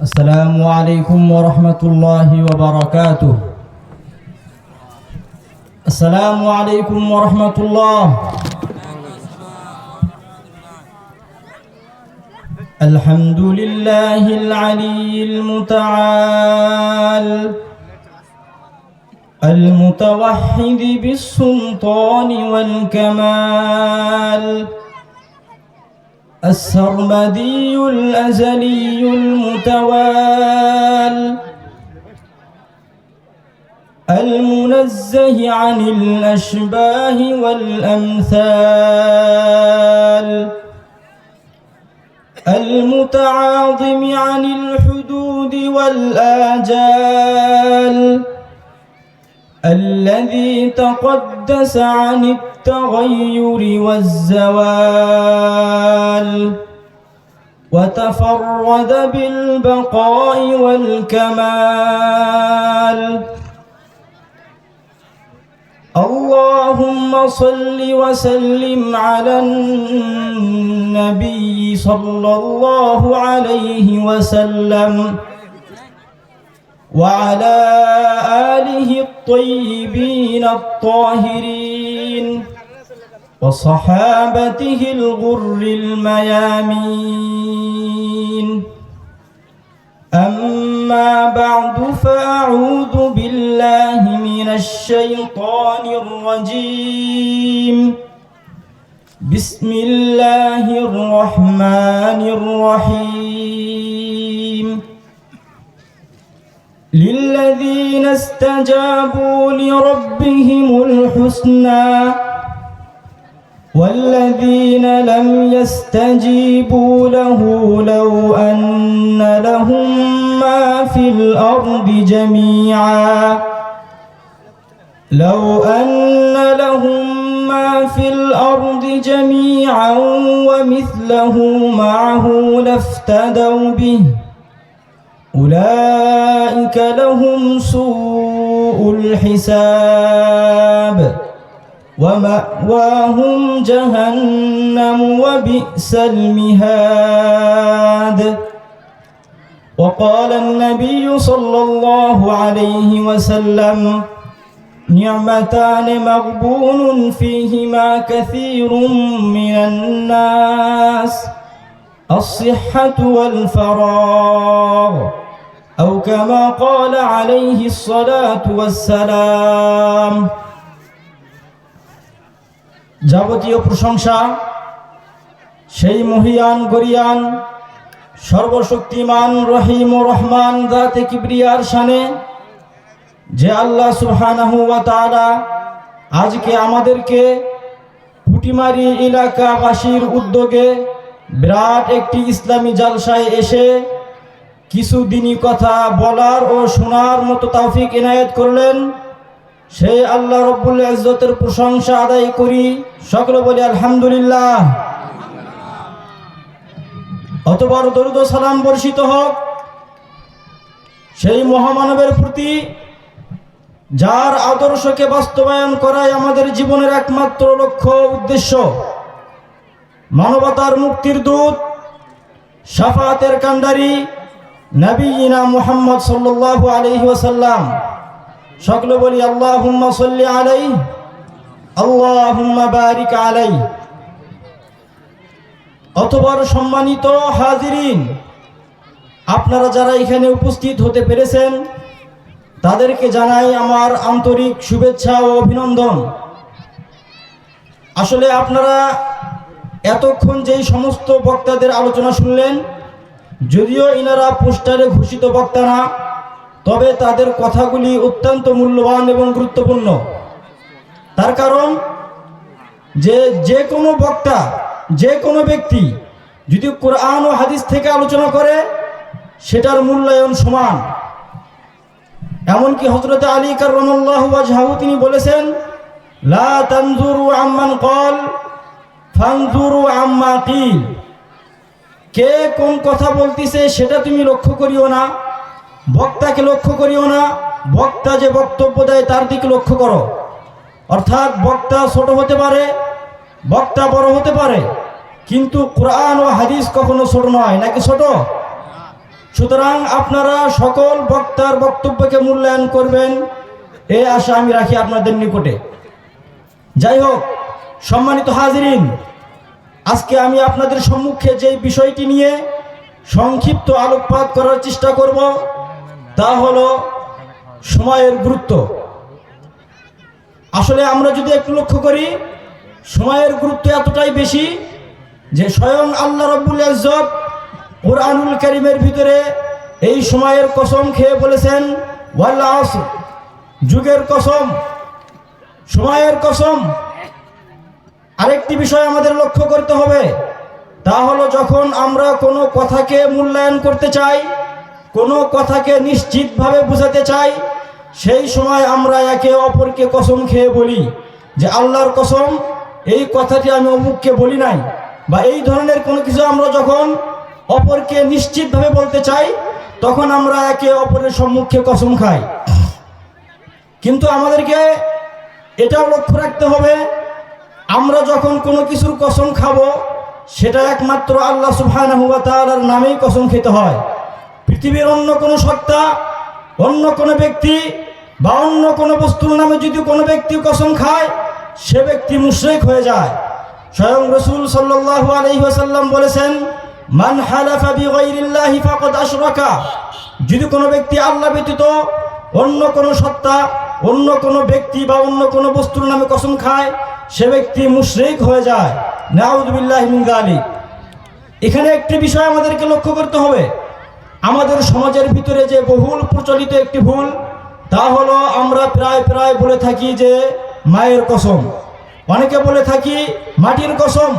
السلام عليكم ورحمة الله وبركاته. السلام عليكم ورحمة الله. الحمد لله العلي المتعال المتوحد بالسلطان والكمال، السرمدي الأزلي المتوال، المنزه عن الأشباه والأمثال، المتعاظم عن الحدود والآجال، الذي تقدس عن التغير والزوال، وتفرد بالبقاء والكمال. اللهم صل وسلم على النبي صلى الله عليه وسلم وعلى آله الطيبين الطاهرين وصحابته الغر الميامين. أما بعد، فأعوذ بالله من الشيطان الرجيم. بسم الله الرحمن الرحيم. للذين استجابوا لربهم الحسنى والذين لم يستجيبوا له لو أن لهم ما في الأرض جميعا ومثله معه لافتدوا به أولئك لهم سوء الحساب ومأواهم جهنم وبئس المهاد. وقال النبي صلى الله عليه وسلم: نعمتان مغبون فيهما كثير من الناس، الصحة والفراغ، أو كما قال عليه الصلاة والسلام। যাবতীয় প্রশংসা সেই মহিয়ান গরিয়ান সর্বশক্তিমান রহিম ও রহমান জাতে কিবরিয়ার শানে, যে আল্লাহ সুবহানাহু ওয়া তাআলা আজকে আমাদেরকে পুটিমারি এলাকাবাসীর উদ্যোগে বিরাট একটি ইসলামী জালসায় এসে কিছু দিনই কথা বলার ও শোনার মতো তৌফিক ইনায়েত করলেন। সেই আল্লাহ রব্বুল ইজ্জতের প্রশংসা আদায় করি, সকলে বলি আলহামদুলিল্লাহ। অতঃপর দরুদ ও সালাম বর্ষিত হোক সেই মহামানবের প্রতি, যার আদর্শকে বাস্তবায়ন করাই আমাদের জীবনের একমাত্র লক্ষ্য উদ্দেশ্য। মানবতার মুক্তির দূত, শাফাআতের কান্ডারি নবিয়িনা মুহাম্মদ সাল্লাল্লাহু আলাইহি ওয়াসাল্লাম। সকলে বলি আল্লাহুম্মা সাল্লি আলাইহি, আল্লাহুম্মা বারিক আলাইহি। অতঃপর সম্মানিত হাজিরিন, আপনারা যারা এখানে উপস্থিত হতে পেরেছেন তাদেরকে জানাই আমার আন্তরিক শুভেচ্ছা ও অভিনন্দন। আসলে আপনারা এতক্ষণ যেই সমস্ত বক্তাদের আলোচনা শুনলেন, যদিও ইনারা পোস্টারে ঘোষিত বক্তা না, তবে তাদের কথাগুলি অত্যন্ত মূল্যবান এবং গুরুত্বপূর্ণ। তার কারণ যে কোনো বক্তা, যে কোনো ব্যক্তি যদি কোরআন ও হাদিস থেকে আলোচনা করে সেটার মূল্যায়ন সমান। এমনকি হযরত আলী কাররামাল্লাহু ওয়াজহাহু তিনি বলেছেন, লা তানজুরু আম্মান ক্বাল ফানজুরু আম্মা কিল। কে কোন কথা বলতেছে সেটা তুমি লক্ষ্য করিও না, বক্তাকে লক্ষ্য করিও না, বক্তা যে বক্তব্য দেয় তার দিকে লক্ষ্য করো। অর্থাৎ বক্তা ছোট হতে পারে, বক্তা বড় হতে পারে, কিন্তু কোরআন ও হাদিস কখনো ছোট নয়, নাকি ছোট? সুতরাং আপনারা সকল বক্তার বক্তব্যকে মূল্যায়ন করবেন এই আশা আমি রাখি আপনাদের নিকটে। যাই হোক, সম্মানিত হাজিরিন, আজকে আমি আপনাদের সম্মুখে যে বিষয়টি নিয়ে সংক্ষিপ্ত আলোকপাত করার চেষ্টা করব তা হলো সময়ের গুরুত্ব। আসলে আমরা যদি একটু লক্ষ্য করি, সময়ের গুরুত্ব এতটাই বেশি যে স্বয়ং আল্লাহ রাব্বুল ইজ্জত কুরআনুল কারীমের ভিতরে এই সময়ের কসম খেয়ে বলেছেন, ওয়াল আসর, যুগের কসম, সময়ের কসম। আরেকটি বিষয় আমাদের লক্ষ্য করতে হবে, তা হলো যখন আমরা কোনো কথাকে মূল্যায়ন করতে চাই, কোনো কথাকে নিশ্চিতভাবে বোঝাতে চাই, সেই সময় আমরা একে অপরকে কসম খেয়ে বলি যে আল্লাহর কসম, এই কথাটি আমি অমুককে বলি নাই, বা এই ধরনের কোনো কিছু আমরা যখন অপরকে নিশ্চিতভাবে বলতে চাই তখন আমরা একে অপরের সম্মুখে কসম খাই। কিন্তু আমাদেরকে এটাও লক্ষ্য রাখতে হবে, আমরা যখন কোনো কিছুর কসম খাবো সেটা একমাত্র আল্লাহ সুবহানাহু ওয়া তাআলার নামেই কসম খেতে হয়। পৃথিবীর অন্য কোনো সত্তা, অন্য কোনো ব্যক্তি বা অন্য কোনো বস্তুর নামে যদি কোনো ব্যক্তি কসম খায় সে ব্যক্তি মুশরিক হয়ে যায়। স্বয়ং রাসূল সাল্লাল্লাহু আলাইহি ওয়াসাল্লাম বলেছেন, মান হালাফা বিগাইরিল্লাহি ফাকাদ আশরাকা, যদি কোনো ব্যক্তি আল্লাহ ব্যতীত অন্য কোনো সত্তা, অন্য কোনো ব্যক্তি বা অন্য কোনো বস্তুর নামে কসম খায় সে ব্যক্তি মুশরিক হয়ে যায়। নাউযু বিল্লাহি মিন যালিক। এখানে একটি বিষয় আমাদেরকে লক্ষ্য করতে হবে, আমাদের সমাজের ভিতরে যে বহুল প্রচলিত একটি ভুল, তা হলো আমরা প্রায় বলে থাকি যে মায়ের কসম, অনেকে বলে থাকি মাটির কসম।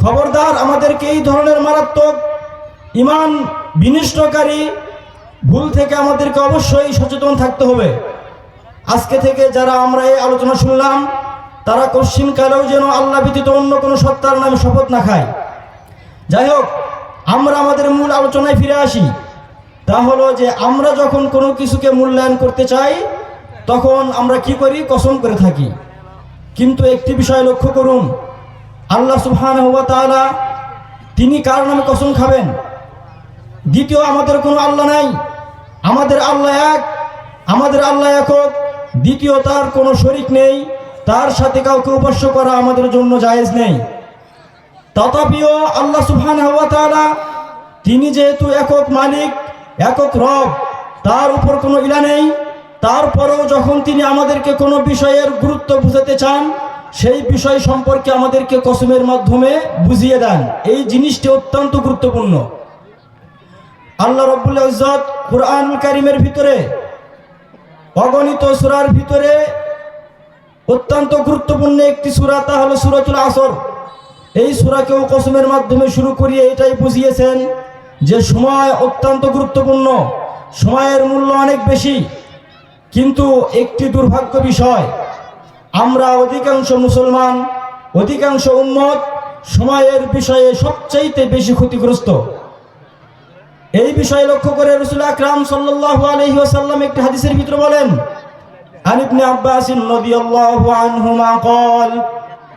খবরদার, আমাদেরকে এই ধরনের মারাত্মক ঈমান বিনষ্টকারী ভুল থেকে আমাদেরকে অবশ্যই সচেতন থাকতে হবে। আজকে থেকে যারা আমরা এই আলোচনা শুনলাম তারা কোশ্চিনকালেও যেন আল্লাহ ব্যতীত অন্য কোনো সত্তার নামে শপথ না খায়। যাই হোক, আমরা আমাদের মূল আলোচনায় ফিরে আসি। তা হলো যে আমরা যখন কোনো কিছুকে মূল্যায়ন করতে চাই তখন আমরা কি করি? কসম করে থাকি। কিন্তু একটি বিষয় লক্ষ্য করুন, আল্লাহ সুবহানাহু ওয়া তাআলা তিনি কার নামে কসম খাবেন? দ্বিতীয় আমাদের কোনো আল্লাহ নাই, আমাদের আল্লাহ এক, আমাদের আল্লাহ একক, দ্বিতীয় তার কোনো শরীক নেই, তার সাথে কাউকে উপাস্য করা আমাদের জন্য জায়েজ নেই। তথাপিও আল্লাহ সুবহানাহু ওয়া তাআলা তিনি যেহেতু একক মালিক, একক রব, তার উপর কোনো ইলা নেই, তারপরেও যখন তিনি আমাদেরকে কোনো বিষয়ের গুরুত্ব বুঝাতে চান সেই বিষয় সম্পর্কে আমাদেরকে কসমের মাধ্যমে বুঝিয়ে দেন। এই জিনিসটি অত্যন্ত গুরুত্বপূর্ণ। আল্লাহ রাব্বুল ইজ্জত কুরআনুল কারীমের ভিতরে অগণিত সূরার ভিতরে অত্যন্ত গুরুত্বপূর্ণ একটি সূরা, তা হলো সূরাতুল আসর। এই সূরাকেও কসমের মাধ্যমে শুরু করিয়ে এটাই বুঝিয়েছেন যে সময় অত্যন্ত গুরুত্বপূর্ণ, সময়ের মূল্য অনেক বেশি। কিন্তু একটি দুর্ভাগ্য বিষয়, আমরা অধিকাংশ মুসলমান, অধিকাংশ উম্মত সময়ের বিষয়ে সবচাইতে বেশি ক্ষতিগ্রস্ত। এই বিষয়ে লক্ষ্য করে রাসূল আকরাম সাল্লাল্লাহু আলাইহি ওয়াসাল্লাম একটি হাদিসের ভিতরে বলেন, আন ইবনে আব্বাস রাদিয়াল্লাহু আনহুমা قال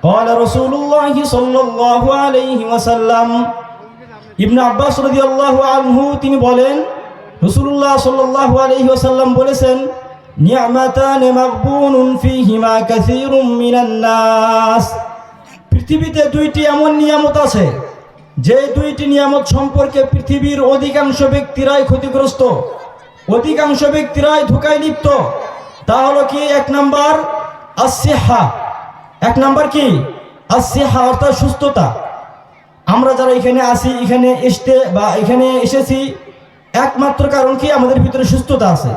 قال رسول الله সাল্লাল্লাহু আলাইহি ওয়াসাল্লাম, ইবনে আব্বাস রাদিয়াল্লাহু আনহু তিনি বলেন রাসূলুল্লাহ সাল্লাল্লাহু আলাইহি ওয়াসাল্লাম বলেছেন, নি'মাতান মাগবুনুন ফীহিমা কাসীরুম মিনান নাস, পৃথিবীতে দুইটি এমন নিয়ামত আছে যে দুইটি নিয়ামত সম্পর্কে পৃথিবীর অধিকাংশ ব্যক্তিরাই ক্ষতিগ্রস্ত, অধিকাংশ ব্যক্তিরাই ধোঁকায় লিপ্ত। তা হলো কি? এক নাম্বার আসিহা, এক নাম্বার কি? আসিহা অর্থাৎ সুস্থতা। আমরা যারা এখানে আসি, এখানে এসেছি একমাত্র কারণ কি? আমাদের ভিতরে সুস্থতা আছে।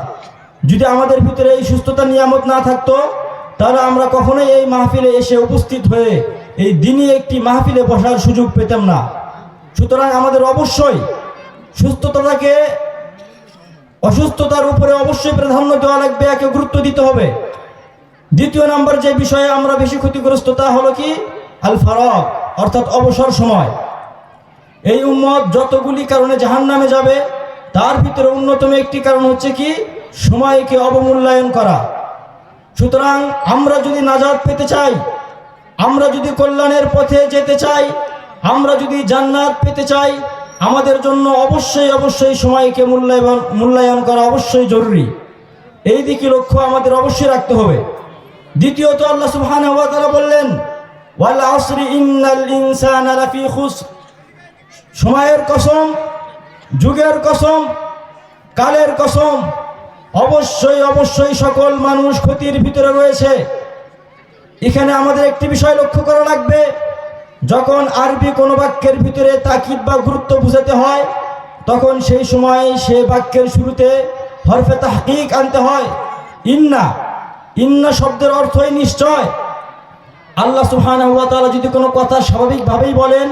যদি আমাদের ভিতরে এই সুস্থতা নিয়ামত না থাকতো তাহলে আমরা কখনোই এই মাহফিলে এসে উপস্থিত হয়ে এই দিনই একটি মাহফিলে বসার সুযোগ পেতাম না। সুতরাং আমাদের অবশ্যই সুস্থতাটাকে অসুস্থতার উপরে অবশ্যই প্রাধান্য দেওয়া লাগবে, একে গুরুত্ব দিতে হবে। দ্বিতীয় নাম্বার যে বিষয়ে আমরা বেশি ক্ষতিগ্রস্ত তা হলো কি? আল ফারাগ অর্থাৎ অবসর সময়। এই উম্মত যতগুলি কারণে জাহান্নামে যাবে তার ভিতরে অন্যতম একটি কারণ হচ্ছে কি? সময়কে অবমূল্যায়ন করা। সুতরাং আমরা যদি নাজাত পেতে চাই, আমরা যদি কল্যাণের পথে যেতে চাই, আমরা যদি জান্নাত পেতে চাই, আমাদের জন্য অবশ্যই সময়কে মূল্যায়ন করা অবশ্যই জরুরি। এই দিকে লক্ষ্য আমাদের অবশ্যই রাখতে হবে। দ্বিতীয়ত আল্লাহ সুবহানাহু ওয়া তাআলা বললেন, ওয়াল আসরি ইন্নাল ইনসানা লাফি খুসর। সময়ের কসম, যুগের কসম, কালের কসম, অবশ্যই সকল মানুষ ক্ষতির ভিতরে রয়েছে। এখানে আমাদের একটি বিষয় লক্ষ্য করা লাগবে, যখন আরবি কোনো বাক্যের ভিতরে তাকিদ বা গুরুত্ব বোঝাতে হয়, তখন সেই সময় সে বাক্যের শুরুতে হরফে তাহকিক আনতে হয়। ইন্না শব্দের অর্থই নিশ্চয়। আল্লাহ সুবহানাহু ওয়া তাআলা যদি কোনো কথা স্বাভাবিকভাবেই বলেন,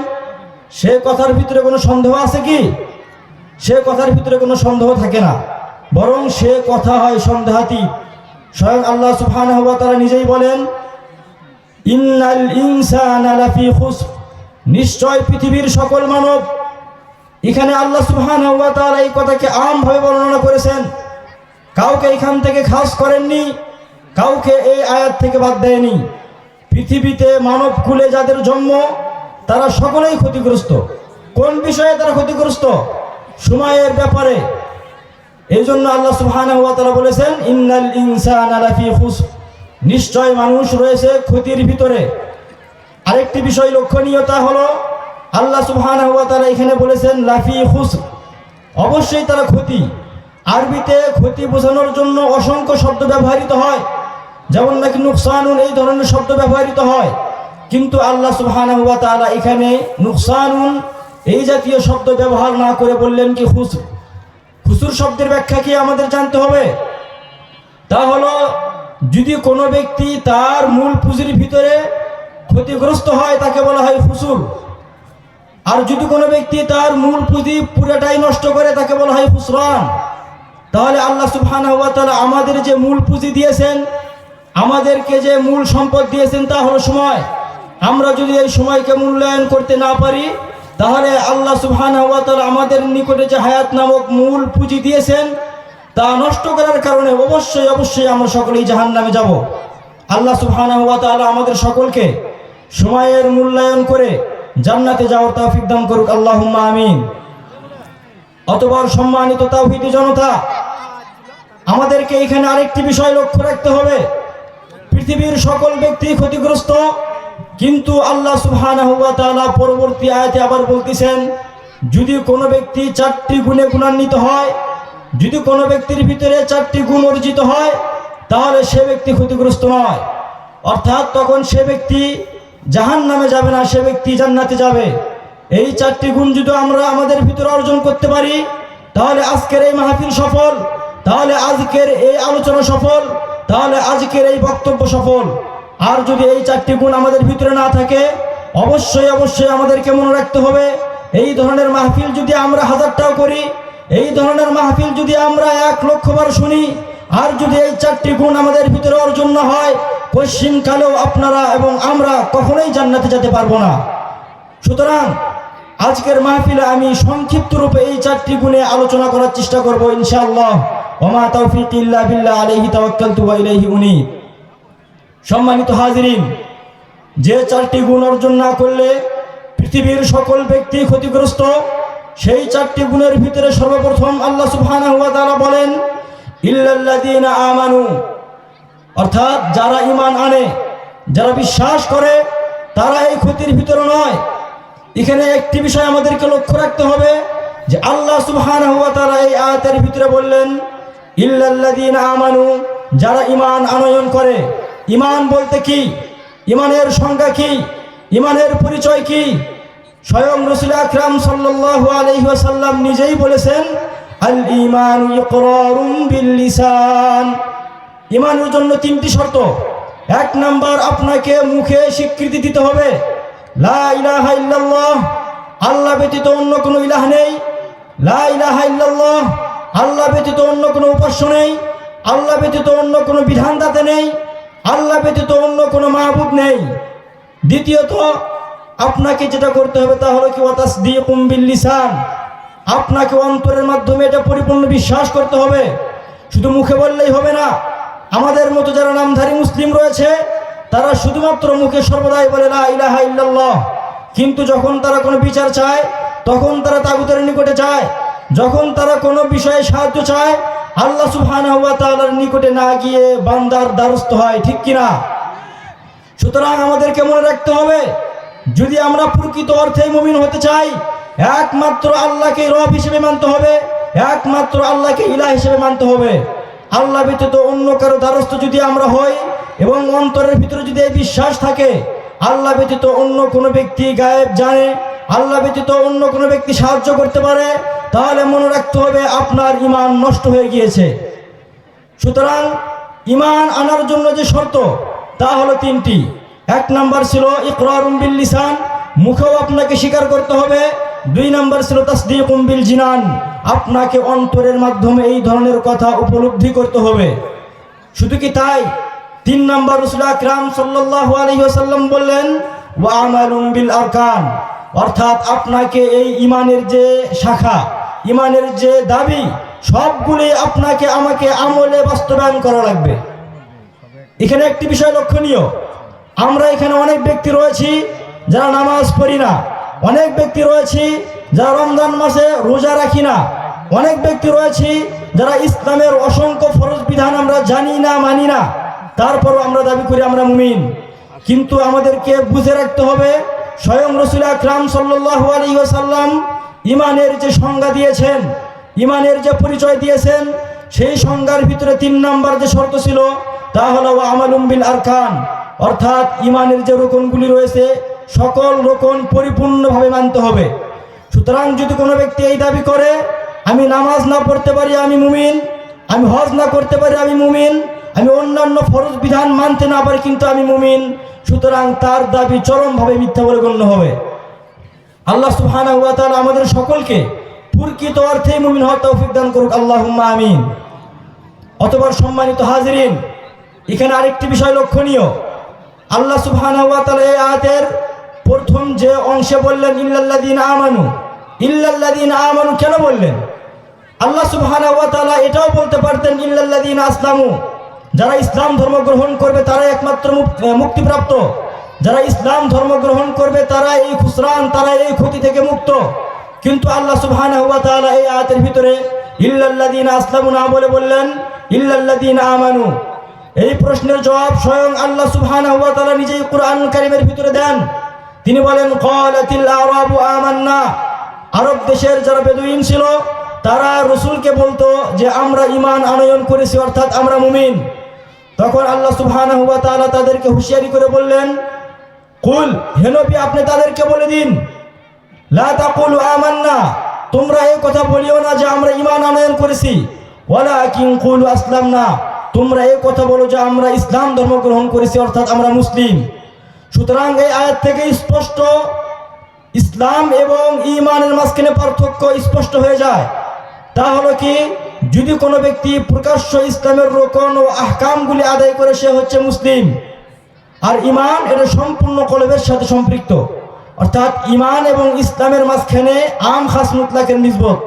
সে কথার ভিতরে কোনো সন্দেহ আছে কি? সে কথার ভিতরে কোনো সন্দেহ থাকে না, বরং সে কথা হয় সন্দেহাতীত। স্বয়ং আল্লাহ সুবহানাহু ওয়া তাআলা নিজেই বলেন, ইন্নাল ইনসানা লাফি খুসর। নিশ্চয় পৃথিবীর সকল মানব। এখানে আল্লাহ সুবহানাহু ওয়া তাআলা এই কথাকে আমভাবে বর্ণনা করেছেন, কাউকে এখান থেকে খাস করেননি, কাউকে এই আয়াত থেকে বাদ দেয়নি। পৃথিবীতে মানব কুলে যাদের জন্ম, তারা সকলেই ক্ষতিগ্রস্ত। কোন বিষয়ে তারা ক্ষতিগ্রস্ত? সময়ের ব্যাপারে। এই জন্য আল্লাহ সুবহানাহু ওয়া তাআলা বলেছেন, ইন্নাল ইনসানা লাফি খুসর। নিশ্চয় মানুষ রয়েছে ক্ষতির ভিতরে। আরেকটি বিষয় লক্ষণীয়, তা হলো আল্লাহ সুবহানাহু ওয়া তাআলা এখানে বলেছেন লাফি খুসর, অবশ্যই তারা ক্ষতি। আরবিতে ক্ষতি বোঝানোর জন্য অসংখ্য শব্দ ব্যবহৃত হয়, যেমন নাকি নুকসানুন, এই ধরনের শব্দ ব্যবহৃত হয়। কিন্তু আল্লাহ সুবহানাহু ওয়া তাআলা এখানে নুকসানুন এই জাতীয় শব্দ ব্যবহার না করে বললেন কি খুসর। খুসর শব্দের ব্যাখ্যা কি আমাদের জানতে হবে। তা হলো, যদি কোনো ব্যক্তি তার মূল পুঁজির ভিতরে ক্ষতিগ্রস্ত হয়, তাকে বলা হয় খুসুর। আর যদি কোনো ব্যক্তি তার মূল পুঁজি পুরোটাই নষ্ট করে, তাকে বলা হয় খুসরান। তাহলে আল্লাহ সুবহানাহু ওয়া তাআলা আমাদের যে মূল পুঁজি দিয়েছেন, আমাদেরকে যে মূল সম্পদ দিয়েছেন, তা হলো সময়। আমরা যদি এই সময়কে মূল্যায়ন করতে না পারি, তাহলে আল্লাহ সুবহানাহু ওয়া তাআলা আমাদের নিকটে যে হায়াত নামক মূল পুঁজি দিয়েছেন, তা নষ্ট করার কারণে অবশ্যই আমরা সকলেই জাহান্নামে যাব। আল্লাহ সুবহানাহু ওয়া তাআলা আমাদের সকলকে সময়ের মূল্যায়ন করে জান্নাতে যাওয়ার তৌফিক দান করুক, আল্লাহুম্মা আমিন। অতঃপর সম্মানিত তাওহীদি জনতা, আমাদেরকে এখানে আরেকটি বিষয় লক্ষ্য রাখতে হবে। পৃথিবীর সকল ব্যক্তি ক্ষতিগ্রস্ত, কিন্তু আল্লাহ সুবহানাহু ওয়া তাআলা পরবর্তী আয়াতে আবার বলতেছেন, যদি কোনো ব্যক্তি 4টি গুণে গুণান্বিত হয়, যদি কোনো ব্যক্তির ভিতরে 4টি গুণ অর্জিত হয়, তাহলে সে ব্যক্তি ক্ষতিগ্রস্ত নয়। অর্থাৎ তখন সে ব্যক্তি জাহান্নামে যাবে না, সে ব্যক্তি জান্নাতে যাবে। এই 4টি গুণ যদি আমরা আমাদের ভিতরে অর্জন করতে পারি, তাহলে আজকের এই মাহফিল সফল, তাহলে আজকের এই আলোচনা সফল, তাহলে আজকের এই বক্তব্য সফল। আর যদি এই 4টি গুণ আমাদের ভিতরে না থাকে, অবশ্যই আমাদেরকে মনে রাখতে হবে, এই ধরনের মাহফিল যদি আমরা 1000টাও করি, এই ধরনের মাহফিল যদি আমরা 1,00,000 বার শুনি, আর যদি এই 4টি গুণ আমাদের ভিতরে অর্জন না হয়, পশ্চিমকালেও আপনারা এবং আমরা কখনোই জান্নাতে যেতে পারবো না। সুতরাং আজকের মাহফিলে আমি সংক্ষিপ্ত রূপে এই 4টি গুণে আলোচনা করার চেষ্টা করব ইনশাআল্লাহ। ওমা তাওফীক ইল্লা বিল্লাহ, আলাইহি তাওয়াক্কালতু ওয়া ইলাইহি উনীব। সম্মানিত হাজিরিন, যে 4টি গুণ অর্জন না করলে পৃথিবীর সকল ব্যক্তি ক্ষতিগ্রস্ত, সেই 4টি গুণের ভিতরে সর্বপ্রথম আল্লাহ সুবহানাহু ওয়া তাআলা বলেন, ইল্লাল্লাযীনা আমানু, অর্থাৎ যারা ঈমান আনে, যারা বিশ্বাস করে, তারা এই ক্ষতির ভিতরে নয়। এখানে একটি বিষয় আমাদেরকে লক্ষ্য রাখতে হবে, যে আল্লাহ সুবহানাহু ওয়া তাআলা এই আয়াতের ভিতরে বললেন ইল্লাল্লাযীনা আমানু, যারা ঈমান আনয়ন করে। ঈমান বলতে কি? ঈমানের সংজ্ঞা কি? ঈমানের পরিচয় কি? স্বয়ং রাসূল আকরাম সাল্লাল্লাহু আলাইহি ওয়াসাল্লাম নিজেই বলেছেন, আল ঈমানু ইকরারুম বিল লিসান। ঈমানের জন্য 3টি শর্ত। 1 নাম্বার, আপনাকে মুখে স্বীকৃতি দিতে হবে, লা ইলাহা ইল্লাল্লাহ, আল্লাহ ব্যতীত অন্য কোনো ইলাহ নেই। লা ইলাহা ইল্লাল্লাহ, আল্লাহ ব্যতীত অন্য কোনো উপাস্য নেই, আল্লাহ ব্যতীত অন্য কোনো বিধানদাতা নেই, আল্লাহ ব্যতীত অন্য কোনো মাহবুব নেই। দ্বিতীয়ত, আপনাকে যেটা করতে হবে তা হলো কি, ওয়া তাসদীকুম বিল লিসান, আপনাকে অন্তরের মাধ্যমে এটা পরিপূর্ণ বিশ্বাস করতে হবে, শুধু মুখে বললেই হবে না। আমাদের মতো যারা নামধারী মুসলিম রয়েছে, তারা শুধুমাত্র মুখে সর্বদাই বলে লা ইলাহা ইল্লাল্লাহ, কিন্তু যখন তারা কোনো বিচার চায়, তখন তারা তাগুতের নিকটে যায়। যখন তারা কোনো বিষয়ে সাহায্য চায়, আল্লাহ সুবহানাহু ওয়া তাআলার নিকটে না গিয়ে বান্দার দ্বারস্থ হয়, ঠিক কিনা? সুতরাং আমাদেরকে মনে রাখতে হবে, যদি আমরা প্রকৃত অর্থে মুমিন হতে চাই, একমাত্র আল্লাহকে রব হিসেবে মানতে হবে, একমাত্র আল্লাহকে ইলাহ হিসেবে মানতে হবে। আল্লাহ ব্যতীত অন্য কারো দ্বারস্থ যদি আমরা হই এবং অন্তরের ভিতরে যদি এই বিশ্বাস থাকে আল্লাহ ব্যতীত অন্য কোনো ব্যক্তি গায়েব জানে, আল্লাহ ব্যতীত অন্য কোনো ব্যক্তি সাহায্য করতে পারে, তাহলে মনে রাখতে হবে আপনার ঈমান নষ্ট হয়ে গিয়েছে। সুতরাং ঈমান আনার জন্য যে শর্ত তা হলো তিনটি। এক নাম্বার ছিল ইকরারুম বিল লিসান, মুখেও আপনাকে স্বীকার করতে হবে। দুই নাম্বার ছিল তাসদীকুম বিল জিনান, আপনাকে অন্তরের মাধ্যমে এই ধরনের কথা উপলব্ধি করতে হবে। শুধু কি তাই, তিন নাম্বার রাসূল আকরাম সাল্লাল্লাহু আলাইহি ওয়াসাল্লাম বললেন ওয়া আমালুম বিল আরকান, অর্থাৎ আপনাকে এই ঈমানের যে শাখা, ঈমানের যে দাবি, সবগুলি আপনাকে আমাকে আমলে বাস্তবায়ন করা লাগবে। এখানে একটি বিষয় লক্ষণীয়, আমরা এখানে অনেক ব্যক্তি রয়েছি যারা নামাজ পড়ি না, অনেক ব্যক্তি রয়েছি যারা রমজান মাসে রোজা রাখি না, অনেক ব্যক্তি রয়েছি যারা ইসলামের অসংখ্য ফরজ বিধান আমরা জানি না, মানি না, তারপরও আমরা দাবি করি আমরা মুমিন। কিন্তু আমাদেরকে বুঝে রাখতে হবে, স্বয়ং রাসূল আকরাম সাল্লাল্লাহু আলাইহি ওয়াসাল্লাম ঈমানের যে সংজ্ঞা দিয়েছেন, ঈমানের যে পরিচয় দিয়েছেন, সেই সংজ্ঞার ভিতরে তিন নাম্বার যে শর্ত ছিল তা হলো ওয়া আমালুম বিল আরকান, অর্থাৎ ঈমানের যে রোকনগুলি রয়েছে সকল রোকন পরিপূর্ণভাবে মানতে হবে। সুতরাং যদি কোনো ব্যক্তি এই দাবি করে আমি নামাজ না পড়তে পারি আমি মুমিন, আমি হজ না করতে পারি আমি মুমিন, আমি অন্যান্য ফরজ বিধান মানতে না পারি কিন্তু আমি মুমিন, সুতরাং তার দাবি চরমভাবে মিথ্যা বলে গণ্য হবে। আল্লাহ সুবহানাহু ওয়া তাআলা আমাদের সকলকে প্রকৃত অর্থে মুমিন হওয়ার তৌফিক দান করুক, আল্লাহুম্মা আমিন। অতঃপর সম্মানিত হাজিরিন, এখানে আরেকটি বিষয় লক্ষণীয়, আল্লাহ সুবহানাহু ওয়া তাআলা এই আয়াতের প্রথম যে অংশে বললেন ইল্লাল্লাযীনা আমানু, ইল্লাল্লাযীনা আমানু কেন বললেন? আল্লাহ সুবহানাহু ওয়া তাআলা এটাও বলতে পারতেন ইল্লাল্লাযীনা আসলামু, যারা ইসলাম ধর্ম গ্রহণ করবে তারাই একমাত্র মুক্তিপ্রাপ্ত, যারা ইসলাম ধর্ম গ্রহণ করবে তারা এই খুসরান, তারা এই ক্ষতি থেকে মুক্ত। কিন্তু আল্লাহ সুবহানাহু ওয়া তাআলা এই আয়াতের ভিতরে ইল্লাল্লাযীনা আসলামু না বলে বললেন ইল্লাল্লাযীনা আমানু। এই প্রশ্নের জবাব স্বয়ং আল্লাহ সুবহানাহু ওয়া তাআলা নিজেই কুরআন কারীমের ভিতরে দেন। তিনি বলেন ক্বালাতিল আরাবু আমান্না, আরব দেশের যারা বেদুইন ছিল তারা রাসূলকে বলতো যে আমরা ঈমান আনয়ন করেছি, অর্থাৎ আমরা মুমিন। তখন আল্লাহ সুবহানাহু ওয়া তাআলা তাদেরকে হুঁশিয়ারি করে বললেন কুল, হে নবী আপনি তাদেরকে বলে দিন লা তাকুলু আমান্না, তোমরা এই কথা বলিও না যে আমরা ঈমান আনয়ন করেছি, ওয়ালাকিন কুলু আসলামনা, তোমরা এই কথা বলো যে আমরা ইসলাম ধর্ম গ্রহণ করেছি, অর্থাৎ আমরা মুসলিম। সুতরাং এই আয়াত থেকে স্পষ্ট ইসলাম এবং ঈমানের মাঝখানে পার্থক্য স্পষ্ট হয়ে যায়। তা হলো কি, যদি কোনো ব্যক্তি প্রকাশ্য ইসলামের রোকন ও আহকামগুলি আদায় করে সে হচ্ছে মুসলিম, আর ঈমান এটা সম্পূর্ণ কলবের সাথে সম্পৃক্ত, অর্থাৎ ঈমান এবং ইসলামের মাঝখানে আম খাস মুতলাকের নিসবত।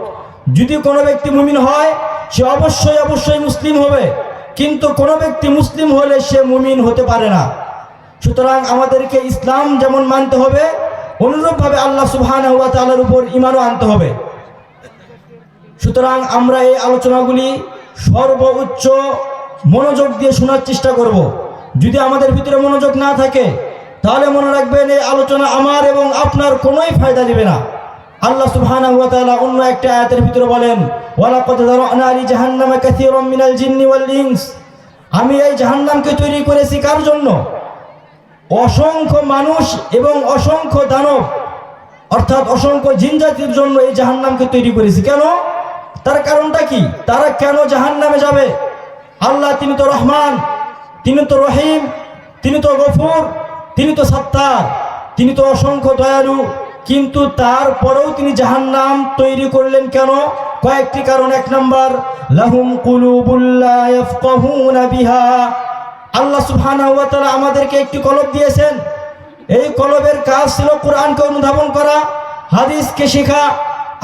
যদি কোনো ব্যক্তি মুমিন হয় সে অবশ্যই অবশ্যই মুসলিম হবে, কিন্তু কোনো ব্যক্তি মুসলিম হলে সে মুমিন হতে পারে না। সুতরাং আমাদেরকে ইসলাম যেমন মানতে হবে, অনুরূপভাবে আল্লাহ সুবহানাহু ওয়া তাআলার উপর ঈমানও আনতে হবে। সুতরাং আমরা এই আলোচনাগুলি সর্বোচ্চ মনোযোগ দিয়ে শোনার চেষ্টা করব। যদি আমাদের ভিতরে মনোযোগ না থাকে তাহলে মনে রাখবেন এই আলোচনা আমার এবং আপনার কোনোই ফায়দা দেবে না। আল্লাহ সুবহানাহু ওয়া তাআলা অন্য একটা আয়াতের ভিতরে বলেন ওয়ালাকাদ যারানা লি জাহান্নামা কাসীরাম মিনাল জিন্নি ওয়াল ইনস, আমি এই জাহান্নামকে তৈরি করেছি কার জন্য? অসংখ্য মানুষ এবং অসংখ্য দানব, অর্থাৎ অসংখ্য জিন জাতির জন্য এই জাহান্নামকে তৈরি করেছি। কেন? তার কারণটা কি? তারা কেন জাহান্নামে যাবে? আল্লাহ তিনি তো রহমান, তিনি তো রহিম, তিনি তো গফুর, তিনি তো সাত্তার, তিনি তো অসংখ্য দয়ালু, কিন্তু তারপরেও তিনি জাহান্নাম তৈরি করলেন কেন? কয়েকটি কারণ। এক নাম্বার, লাহুম কুলুবুল লা ইয়াফকাহুনা বিহা, আল্লাহ সুবহানাহু ওয়া তাআলা আমাদেরকে একটি কলব দিয়েছেন। এই কলবের কাজ ছিল কোরআনকে অনুধাবন করা, হাদিসকে শেখা,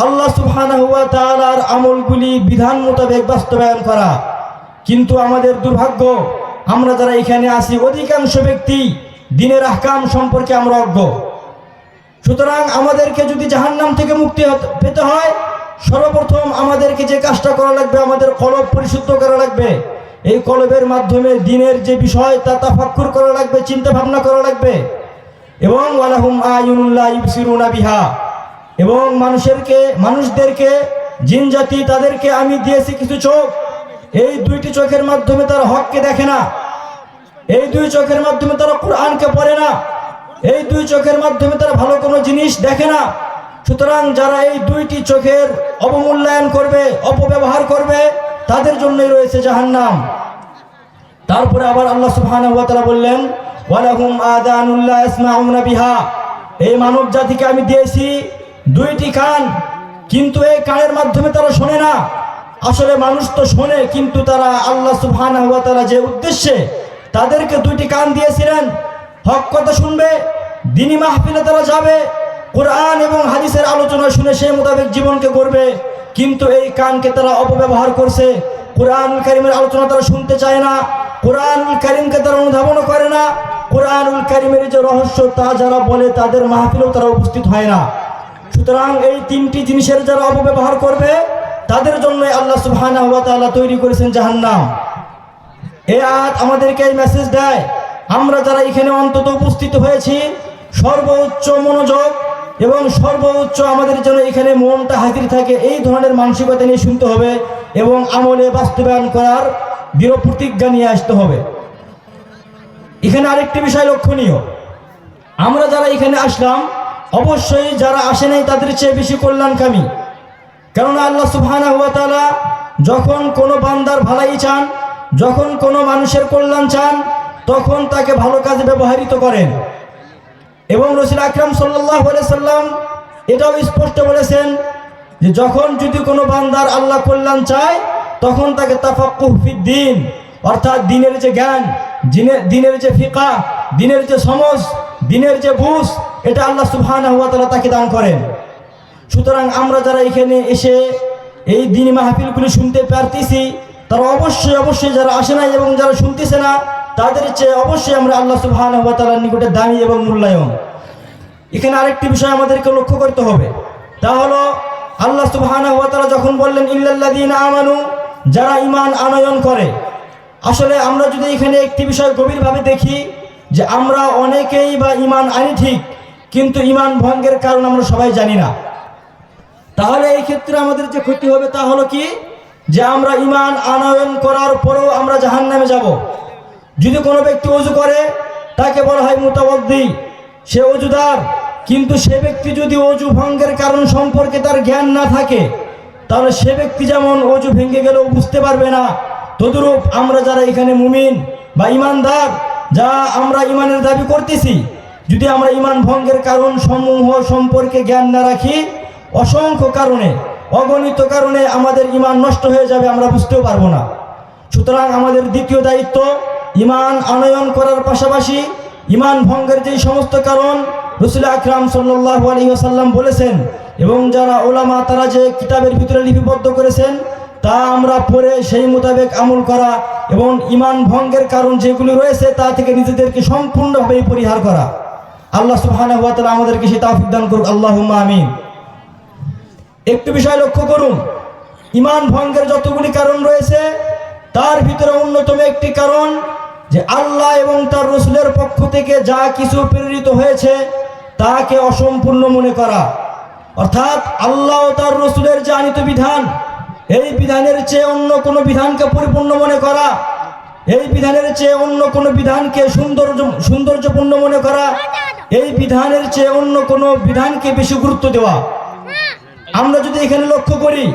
আল্লাহ সুবহানাহু ওয়া তাআলার আমলগুলি বিধান মোতাবেক বাস্তবায়ন করা। কিন্তু আমাদের দুর্ভাগ্য, আমরা যারা এখানে আছি অধিকাংশ ব্যক্তি দ্বীনের আহকাম সম্পর্কে আমরা অজ্ঞ। সুতরাং আমাদেরকে যদি জাহান্নাম থেকে মুক্তি পেতে হয়, সর্বপ্রথম আমাদেরকে যে কাজটা করা লাগবে, আমাদের কলব পরিশুদ্ধ করা লাগবে। এই কলবের মাধ্যমে দ্বীনের যে বিষয় তা তাফাক্কুর করা লাগবে, চিন্তা ভাবনা করা লাগবে। এবং ওয়ালাহুম আয়ুনুন লা ইবসিরুনা বিহা, এবং মানুষদেরকে জিন জাতি তাদেরকে আমি দিয়েছি কিছু চোখ, এই দুইটি চোখের মাধ্যমে তারা হককে দেখে না, এই দুই চোখের মাধ্যমে তারা কোরআনকে পড়ে না, এই দুই চোখের মাধ্যমে তারা ভালো কোনো জিনিস দেখে না। সুতরাং যারা এই দুইটি চোখের অবমূল্যায়ন করবে, অপব্যবহার করবে, তাদের জন্যই রয়েছে জাহান্নাম। তারপরে আবার আল্লাহ সুবহানাহু ওয়া তাআলা বললেন ওয়ালাহুম আযানুন লা ইয়াসমাউনা বিহা, এই মানব জাতিকে আমি দিয়েছি দুইটি কান, কিন্তু এই কানের মাধ্যমে তারা শোনে না। আসলে মানুষ তো শোনে, কিন্তু তারা আল্লাহ সুবহানাহু ওয়া তাআলা যে উদ্দেশ্যে তাদেরকে দুইটি কান দিয়েছিলেন, হক কথা শুনবে, দ্বীনি মাহফিলে তারা যাবে, কোরআন এবং হাদিসের আলোচনা শুনে সেই মোতাবেক জীবনকে গড়বে, কিন্তু এই কানকে তারা অপব্যবহার করছে। কোরআনুল কারীমের আলোচনা তারা শুনতে চায় না, কোরআনুল কারীমকে তারা অনুধাবন করে না, কোরআনুল কারীমের যে রহস্য তা যারা বলে তাদের মাহফিলেও তারা উপস্থিত হয় না। সুতরাং এই তিনটি জিনিসের যারা অপব্যবহার করবে, তাদের জন্য আল্লাহ সুবহানাহু ওয়া তাআলা তৈরি করেছেন জাহান্নাম। এই আয়াত আমাদেরকে এই মেসেজ দেয়, আমরা যারা এখানে অন্তত উপস্থিত হয়েছি, সর্বোচ্চ মনোযোগ এবং সর্বোচ্চ আমাদের যেন এখানে মনটা হাজির থাকে, এই ধরনের মানসিকতা নিয়ে শুনতে হবে এবং আমলে বাস্তবায়ন করার দৃঢ় প্রতিজ্ঞা নিয়ে আসতে হবে। এখানে আরেকটি বিষয় লক্ষণীয়, আমরা যারা এখানে আসলাম, অবশ্যই যারা আসে নাই তাদের চেয়ে বেশি কল্যাণকামী। কেননা আল্লাহ সুবহানাহু ওয়া তাআলা যখন কোনো বান্দার ভালাই চান, যখন কোনো মানুষের কল্যাণ চান, তখন তাকে ভালো কাজে ব্যবহৃত করেন। এবং রাসূল আকরাম সাল্লাল্লাহু আলাইহি সাল্লাম এটাও স্পষ্ট বলেছেন যে যখন যদি কোনো বান্দার আল্লাহ কল্যাণ চায়, তখন তাকে তাফাক্কুহ ফিদ্দীন, অর্থাৎ দ্বীনের যে জ্ঞান, দ্বীনের যে ফিকহ, দ্বীনের যে সমঝ, দ্বীনের যে বুঝ, এটা আল্লাহ সুবহানাহু ওয়া তাআলা তাকে দান করেন। সুতরাং আমরা যারা এখানে এসে এই দ্বীনি মাহফিলগুলি শুনতে পারতেছি, তারা অবশ্যই যারা আসে না এবং যারা শুনতেছে না, তাদের চেয়ে অবশ্যই আমরা আল্লাহ সুবহানাহু ওয়া তাআলার নিকটে দামি এবং মূল্যায়ন। এখানে আরেকটি বিষয় আমাদেরকে লক্ষ্য করতে হবে, তা হলো আল্লাহ সুবহানাহু ওয়া তাআলা যখন বললেন ইল্লাল্লাযীনা আমানু, যারা ঈমান আনয়ন করে। আসলে আমরা যদি এখানে একটি বিষয় গভীরভাবে দেখি, যে আমরা অনেকেই বা ঈমান আনি ঠিক, কিন্তু ঈমান ভঙ্গের কারণ আমরা সবাই জানি না। তাহলে এই ক্ষেত্রে আমাদের যে ক্ষতি হবে তা হলো কি, যে আমরা ঈমান আনয়ন করার পরেও আমরা জাহান্নামে যাব। যদি কোনো ব্যক্তি ওযু করে, তাকে বলা হয় মুতাওয়াদ্দি, সে ওযুদার, কিন্তু সে ব্যক্তি যদি ওযু ভঙ্গের কারণ সম্পর্কে তার জ্ঞান না থাকে, তাহলে সে ব্যক্তি যেমন ওযু ভেঙে গেলেও বুঝতে পারবে না, তদ্রূপ আমরা যারা এখানে মুমিন বা ঈমানদার, যা আমরা ঈমানের দাবি করতেছি, যদি আমরা ঈমান ভঙ্গের কারণ সমূহ সম্পর্কে জ্ঞান না রাখি, অসংখ্য কারণে, অগণিত কারণে আমাদের ঈমান নষ্ট হয়ে যাবে, আমরা বুঝতেও পারবো না। সুতরাং আমাদের দ্বিতীয় দায়িত্ব, ঈমান আনয়ন করার পাশাপাশি ঈমান ভঙ্গের যেই সমস্ত কারণ রাসূল আকরাম সাল্লাল্লাহু আলাইহি ওয়াসাল্লাম বলেছেন এবং যারা ওলামা তারা যে কিতাবের ভিতরে লিপিবদ্ধ করেছেন, তা আমরা পড়ে সেই মোতাবেক আমল করা এবং ঈমান ভঙ্গের কারণ যেগুলি রয়েছে তা থেকে নিজেদেরকে সম্পূর্ণভাবে পরিহার করা। আল্লাহ সুবহানাহু ওয়া তাআলা আমাদেরকে সেই তৌফিক দান করুক, আল্লাহুম্মা আমিন। একটু বিষয় লক্ষ্য করুন, ঈমান ভঙ্গের যতগুলি কারণ রয়েছে, তার ভিতরে অন্যতম একটি কারণ যে আল্লাহ এবং তার রাসূলের পক্ষ থেকে যা কিছু প্রেরিত হয়েছে তাকে অসম্পূর্ণ মনে করা। অর্থাৎ আল্লাহ ও তার রাসূলের যে আনিত বিধান, এই বিধানের চেয়ে অন্য কোনো বিধানকে পরিপূর্ণ মনে করা, এই বিধানের চেয়ে অন্য কোনো বিধানকে সৌন্দর্যপূর্ণ মনে করা, এই বিধানের চেয়ে অন্য কোনো বিধানকে বেশি গুরুত্ব দেওয়া। আমরা যদি এখানে লক্ষ্য করি,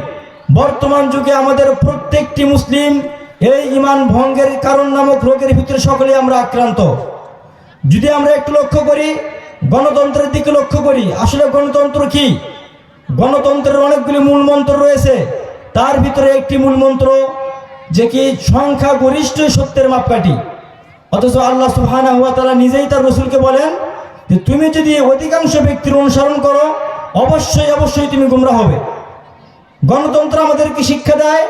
বর্তমান যুগে আমাদের প্রত্যেকটি মুসলিম এই ঈমান ভঙ্গের কারণ নামক রোগের ভিতরে সকলেই আমরা আক্রান্ত। যদি আমরা একটু লক্ষ্য করি, গণতন্ত্রের দিকে লক্ষ্য করি, আসলে গণতন্ত্র কি? গণতন্ত্রের অনেকগুলি মূল মন্ত্র রয়েছে, তার ভিতরে একটি মূল মন্ত্র যে কি সংখ্যা গরিষ্ঠই সত্যের মাপকাঠি। অথচ আল্লাহ সুবহানাহু ওয়া তাআলা নিজেই তার রাসূলকে বলেন যে তুমি যদি অধিকাংশ ব্যক্তির অনুসরণ করো, অবশ্যই তুমি গোমরা হবে। গণতন্ত্র আমাদেরকে শিক্ষা দেয়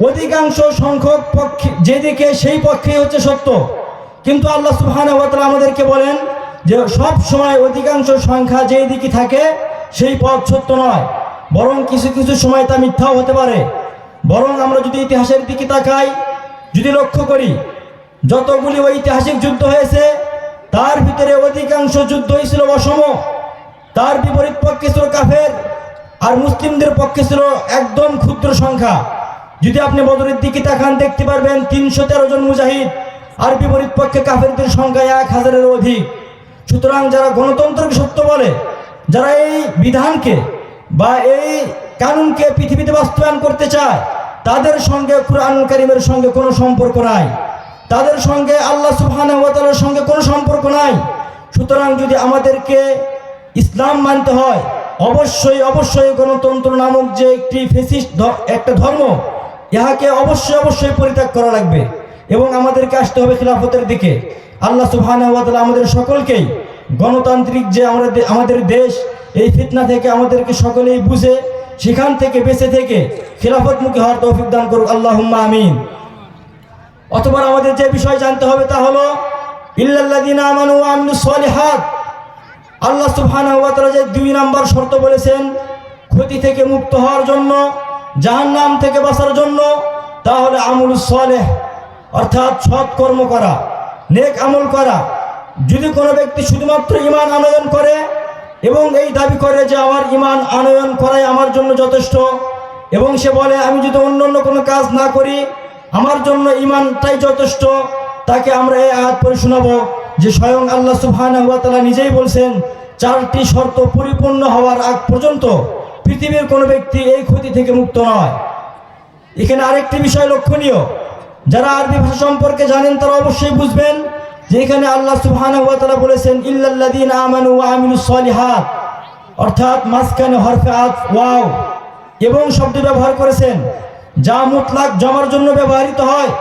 অধিকাংশ সংখ্যক পক্ষে যেদিকে সেই পক্ষেই হচ্ছে সত্য, কিন্তু আল্লাহ সুবহানাহু ওয়া তাআলা আমাদেরকে বলেন যে সব সময় অধিকাংশ সংখ্যা যেই দিকে থাকে সেই পথ সত্য নয়, বরং কিছু কিছু সময় তা মিথ্যাও হতে পারে। বরং আমরা যদি ইতিহাসের দিকে তাকাই, যদি লক্ষ্য করি, যতগুলি ঐতিহাসিক যুদ্ধ হয়েছে তার ভিতরে অধিকাংশ যুদ্ধই ছিল অসম। তার বিপরীত পক্ষে ছিল কাফের, আর মুসলিমদের পক্ষে ছিল একদম ক্ষুদ্র সংখ্যা। যদি আপনি বদরের দিকে তাকান দেখতে পারবেন 313 জন মুজাহিদ, আর বিপরীত পক্ষে কাফেরদের সংখ্যা 1000-এরও অধিক। সুতরাং যারা গণতন্ত্রকে সত্য বলে, যারা এই বিধানকে বা এই কানুনকে পৃথিবীতে বাস্তবায়ন করতে চায়, তাদের সঙ্গে কুরআনুল কারীমের সঙ্গে কোনো সম্পর্ক নাই, তাদের সঙ্গে আল্লাহ সুবহানাহু ওয়া তাআলার সঙ্গে কোনো সম্পর্ক নাই। সুতরাং যদি আমাদেরকে ইসলাম মানতে হয়, অবশ্যই অবশ্যই গণতন্ত্র নামক যে একটি ফ্যাসিস্ট একটা ধর্ম, ইহাকে অবশ্যই অবশ্যই পরিত্যাগ করা লাগবে এবং আমাদেরকে আসতে হবে খিলাফতের দিকে। আল্লাহ সুবহানাহু ওয়া তাআলা আমাদের সকলকেই গণতান্ত্রিক যে আমাদের দেশ, এই ফিতনা থেকে আমাদেরকে সকলেই বুঝে সেখান থেকে বেঁচে থেকে খিলাফতমুখী হওয়ার তৌফিক দান করুক, আল্লাহুম্মা আমিন। অথবা আমাদের যে বিষয় জানতে হবে তা হলো ইল্লাল্লাযীনা আমানু ওয়া আমিলুস সলিহাত। আল্লাহ সুবহানাহু ওয়া তাআলা যে 2 নম্বর শর্ত বলেছেন ক্ষতি থেকে মুক্ত হওয়ার জন্য, জাহান্নাম থেকে বাঁচার জন্য, তা হলো আমলুস সলিহ, অর্থাৎ সৎ কর্ম করা, নেক আমল করা। যদি কোনো ব্যক্তি শুধুমাত্র ঈমান আনয়ন করে এবং এই দাবি করে যে আমার ঈমান আনয়ন করাই আমার জন্য যথেষ্ট, এবং সে বলে আমি যদি অন্য কোনো কাজ না করি আমার জন্য ঈমানটাই যথেষ্ট, তাকে আমরা এই আয়াত পড়ে শোনাবো যে স্বয়ং আল্লাহ সুবহানাহু ওয়া তাআলা নিজেই বলছেন 4টি শর্ত পরিপূর্ণ হওয়ার আগ পর্যন্ত পৃথিবীর কোনো ব্যক্তি এই ক্ষতি থেকে মুক্ত নয়। এখানে আরেকটি বিষয় লক্ষণীয়, যারা আরবি ভাষা সম্পর্কে জানেন তারা অবশ্যই বুঝবেন যে এখানে আল্লাহ সুবহানাহু ওয়া তাআলা বলেছেন ইল্লাল্লাযীনা আমানু ওয়া আমিলুস সলিহাত, অর্থাৎ মাঝখানে হরফে আতফ ওয়াও এবং শব্দ ব্যবহার করেছেন যা মুতলাক জমার জন্য ব্যবহৃত হয়।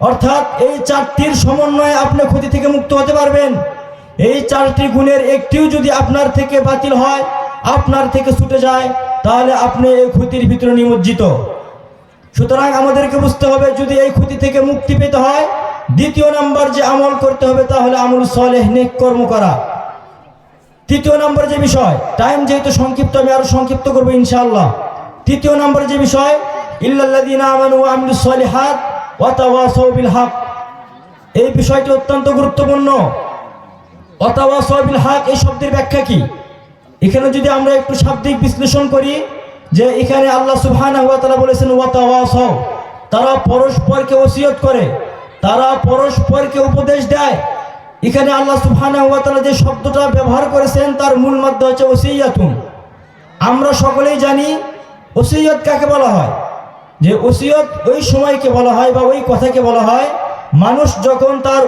অর্থাৎ এই 4টির সমন্বয়ে আপনি ক্ষতি থেকে মুক্ত হতে পারবেন। এই 4টি গুণের একটিও যদি আপনার থেকে বাতিল হয়, আপনার থেকে ছুটে যায়, তাহলে আপনি এই ক্ষতির ভিতরে নিমজ্জিত। সুতরাং আমাদেরকে বুঝতে হবে যদি এই ক্ষতি থেকে মুক্তি পেতে হয়, 2য় নাম্বার যে আমল করতে হবে তা হলো আমলুস সলিহ, নেক কর্ম করা। 3য় নাম্বার যে বিষয়, টাইম যেহেতু সংক্ষিপ্ত আমি আরো সংক্ষিপ্ত করবো ইনশাআল্লাহ। 3য় নাম্বার যে বিষয় ইল্লাল্লাযীনা আমানু ওয়া আমিলুস সলিহাত ওয়া তাওয়াসাউ বিল হক, এই বিষয়টি অত্যন্ত গুরুত্বপূর্ণ। ওয়া তাওয়াসাউ বিল হক এই শব্দের ব্যাখ্যা কি? এখানে যদি আমরা একটু শাব্দিক বিশ্লেষণ করি, যে এখানে আল্লাহ সুবহানাহু ওয়া তাআলা বলেছেন ওয়া তাওয়াসাউ, তারা পরস্পরকে ওসিয়ত করে, তারা পরস্পরকে উপদেশ দেয়। এখানে আল্লাহ সুবহানাহু ওয়া তাআলা যে শব্দটা ব্যবহার করেছেন তার মূল মধ্য হচ্ছে ওসিয়াতুন। আমরা সকলেই জানি ওসিয়ত কাকে বলা হয়, যে ওসিয়ত ওই সময়কে বলা হয় বা ওই কথাকে বলা হয় মানুষ যখন তার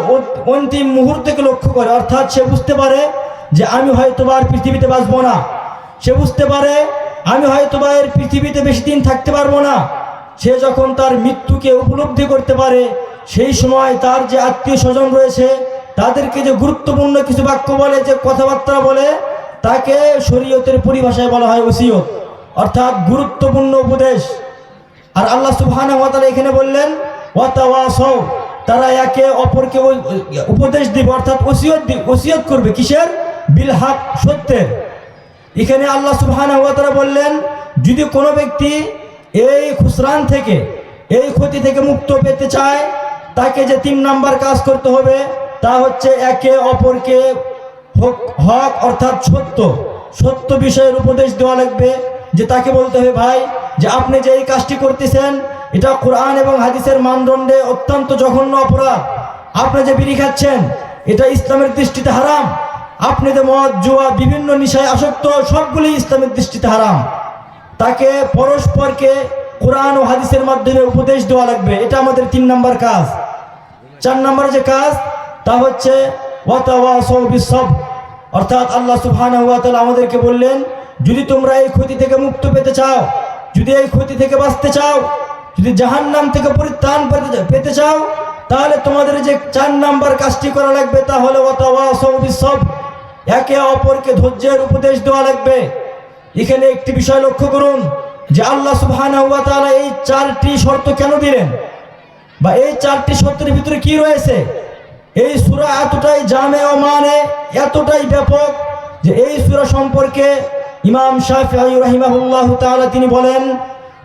অন্তিম মুহূর্তকে লক্ষ্য করে, অর্থাৎ সে বুঝতে পারে যে আমি হয়তো আর পৃথিবীতে বাঁচবো না, সে বুঝতে পারে আমি হয়তো বা এর পৃথিবীতে বেশি দিন থাকতে পারবো না। সে যখন তার মৃত্যুকে উপলব্ধি করতে পারে, সেই সময় তার যে আত্মীয় স্বজন রয়েছে তাদেরকে যে গুরুত্বপূর্ণ কিছু বাক্য বলে, যে কথাবার্তা বলে, তাকে শরীয়তের পরিভাষায় বলা হয় ওসিয়ত, অর্থাৎ গুরুত্বপূর্ণ উপদেশ। আর আল্লাহ সুবহানাহু ওয়া তাআলা এখানে বললেন ওয়া তাওয়াসাউ, তারা একে অপরকে উপদেশ দিবে, অর্থাৎ ওসিয়ত করবে কিসের? বিল হক, সত্যের। এখানে আল্লাহ সুবহানাহু ওয়া তাআলা বললেন যদি কোনো ব্যক্তি এই খুসরান থেকে, এই ক্ষতি থেকে মুক্ত পেতে চায়, তাকে যে 3 নাম্বার কাজ করতে হবে তা হচ্ছে একে অপরকে হক অর্থাৎ সত্য বিষয়ের উপদেশ দেওয়া লাগবে। যে তাকে বলতে হবে ভাই যে আপনি যে এই কাজটি করতেছেন এটা কোরআন এবং হাদিসের মানদণ্ডে অত্যন্ত জঘন্য অপরাধ। আপনি যে বিড়ি খাচ্ছেন এটা ইসলামের দৃষ্টিতে হারাম। আপনি যে মদ, জুয়া, বিভিন্ন নেশায় আসক্ত, সবগুলি ইসলামের দৃষ্টিতে হারাম। তাকে পরস্পরকে কোরআন ও হাদিসের মাধ্যমে উপদেশ দেওয়া লাগবে, এটা আমাদের 3 নাম্বার কাজ। 4 নাম্বার যে কাজ তা হচ্ছে ওয়া তাওয়াসাউ বিস সবর, অর্থাৎ আল্লাহ সুবহানাহু ওয়া তাআলা আমাদেরকে বললেন যদি তোমরা এই ক্ষতি থেকে মুক্ত পেতে চাও, যদি এই ক্ষতি থেকে বাঁচতে চাও, যদি জাহান্নাম থেকে পরিত্রাণ পেতে চাও, তাহলে তোমাদের যে 4 নাম্বার কাজটি করা লাগবে তা হলো ওয়া তাওয়াসাউ বিস সবর, একে অপরকে ধৈর্যের উপদেশ দেওয়া লাগবে। এখানে একটি বিষয় লক্ষ্য করুন যে আল্লাহ সুবহানাহু ওয়া তাআলা এই 4টি শর্ত কেন দিলেন, বা এই 4টি শর্তের ভিতরে কি রয়েছে। এই সূরা এতটাই জামে ও মানে, এতটাই ব্যাপক যে এই সূরা সম্পর্কে ইমাম শাফিঈ রাহিমাহুল্লাহ তাআলা তিনি বলেন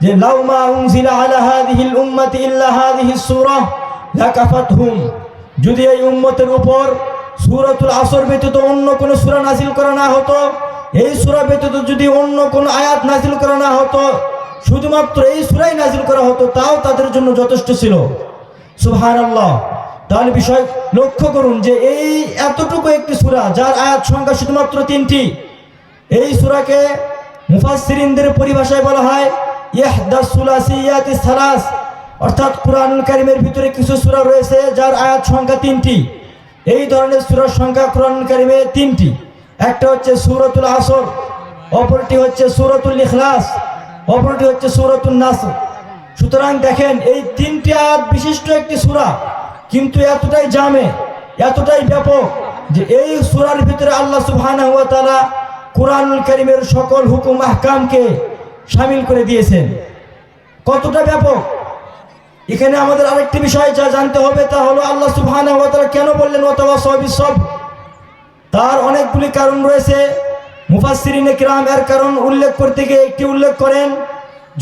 যে লাউ মা উনজিলা আলা হাযিহিল উম্মতি ইল্লা হাযিহিস সূরাহ লাকাফাতহুম, যদি এই উম্মতের উপর সূরাতুল আসর ব্যতীত অন্য কোনো সূরা নাযিল করা না হতো, এই সূরা ব্যতীত যদি অন্য কোনো আয়াত নাযিল করা না হতো, শুধুমাত্র এই সূরাই নাযিল করা হতো, তাও তাদের জন্য যথেষ্ট ছিল। সুবহানাল্লাহ। তাহলে বিষয় লক্ষ্য করুন যে এই এতটুকু একটি সূরা, যার আয়াত সংখ্যা শুধুমাত্র 3টি, এই সূরাকে মুফাসসিরিনদের পরিভাষায় বলা হয় ইহদাস সুলাসিয়াতিস সালাস, অর্থাৎ কুরআনুল কারীমের ভিতরে কিছু সূরা রয়েছে যার আয়াত সংখ্যা 3টি। এই ধরনের সূরার সংখ্যা কুরআনুল কারীমে 3টি। একটা হচ্ছে সূরাতুল আসর, অপরটি হচ্ছে সূরাতুল ইখলাস, অপরটি হচ্ছে সূরাতুন নাসর। সুতরাং দেখেন এই 3টি আয়াত বিশিষ্ট একটি সূরা, কিন্তু এতটাই জামে, এতটাই ব্যাপক যে এই সূরার ভিতরে আল্লাহ সুবহানাহু ওয়া তাআলা কুরআনুল কারীমের সকল হুকুম আহকামকে শামিল করে দিয়েছেন। কতটা ব্যাপক! এখানে আমাদের আরেকটি বিষয় যা জানতে হবে তা হলো আল্লাহ সুবহানাহু ওয়া তাআলা কেন বললেন ওয়াতাওয়াসাউ বিস-সাবর। তার অনেকগুলি কারণ রয়েছে। মুফাসসিরিনে কিরাম এর কারণ উল্লেখ করতে গিয়ে একটি উল্লেখ করেন,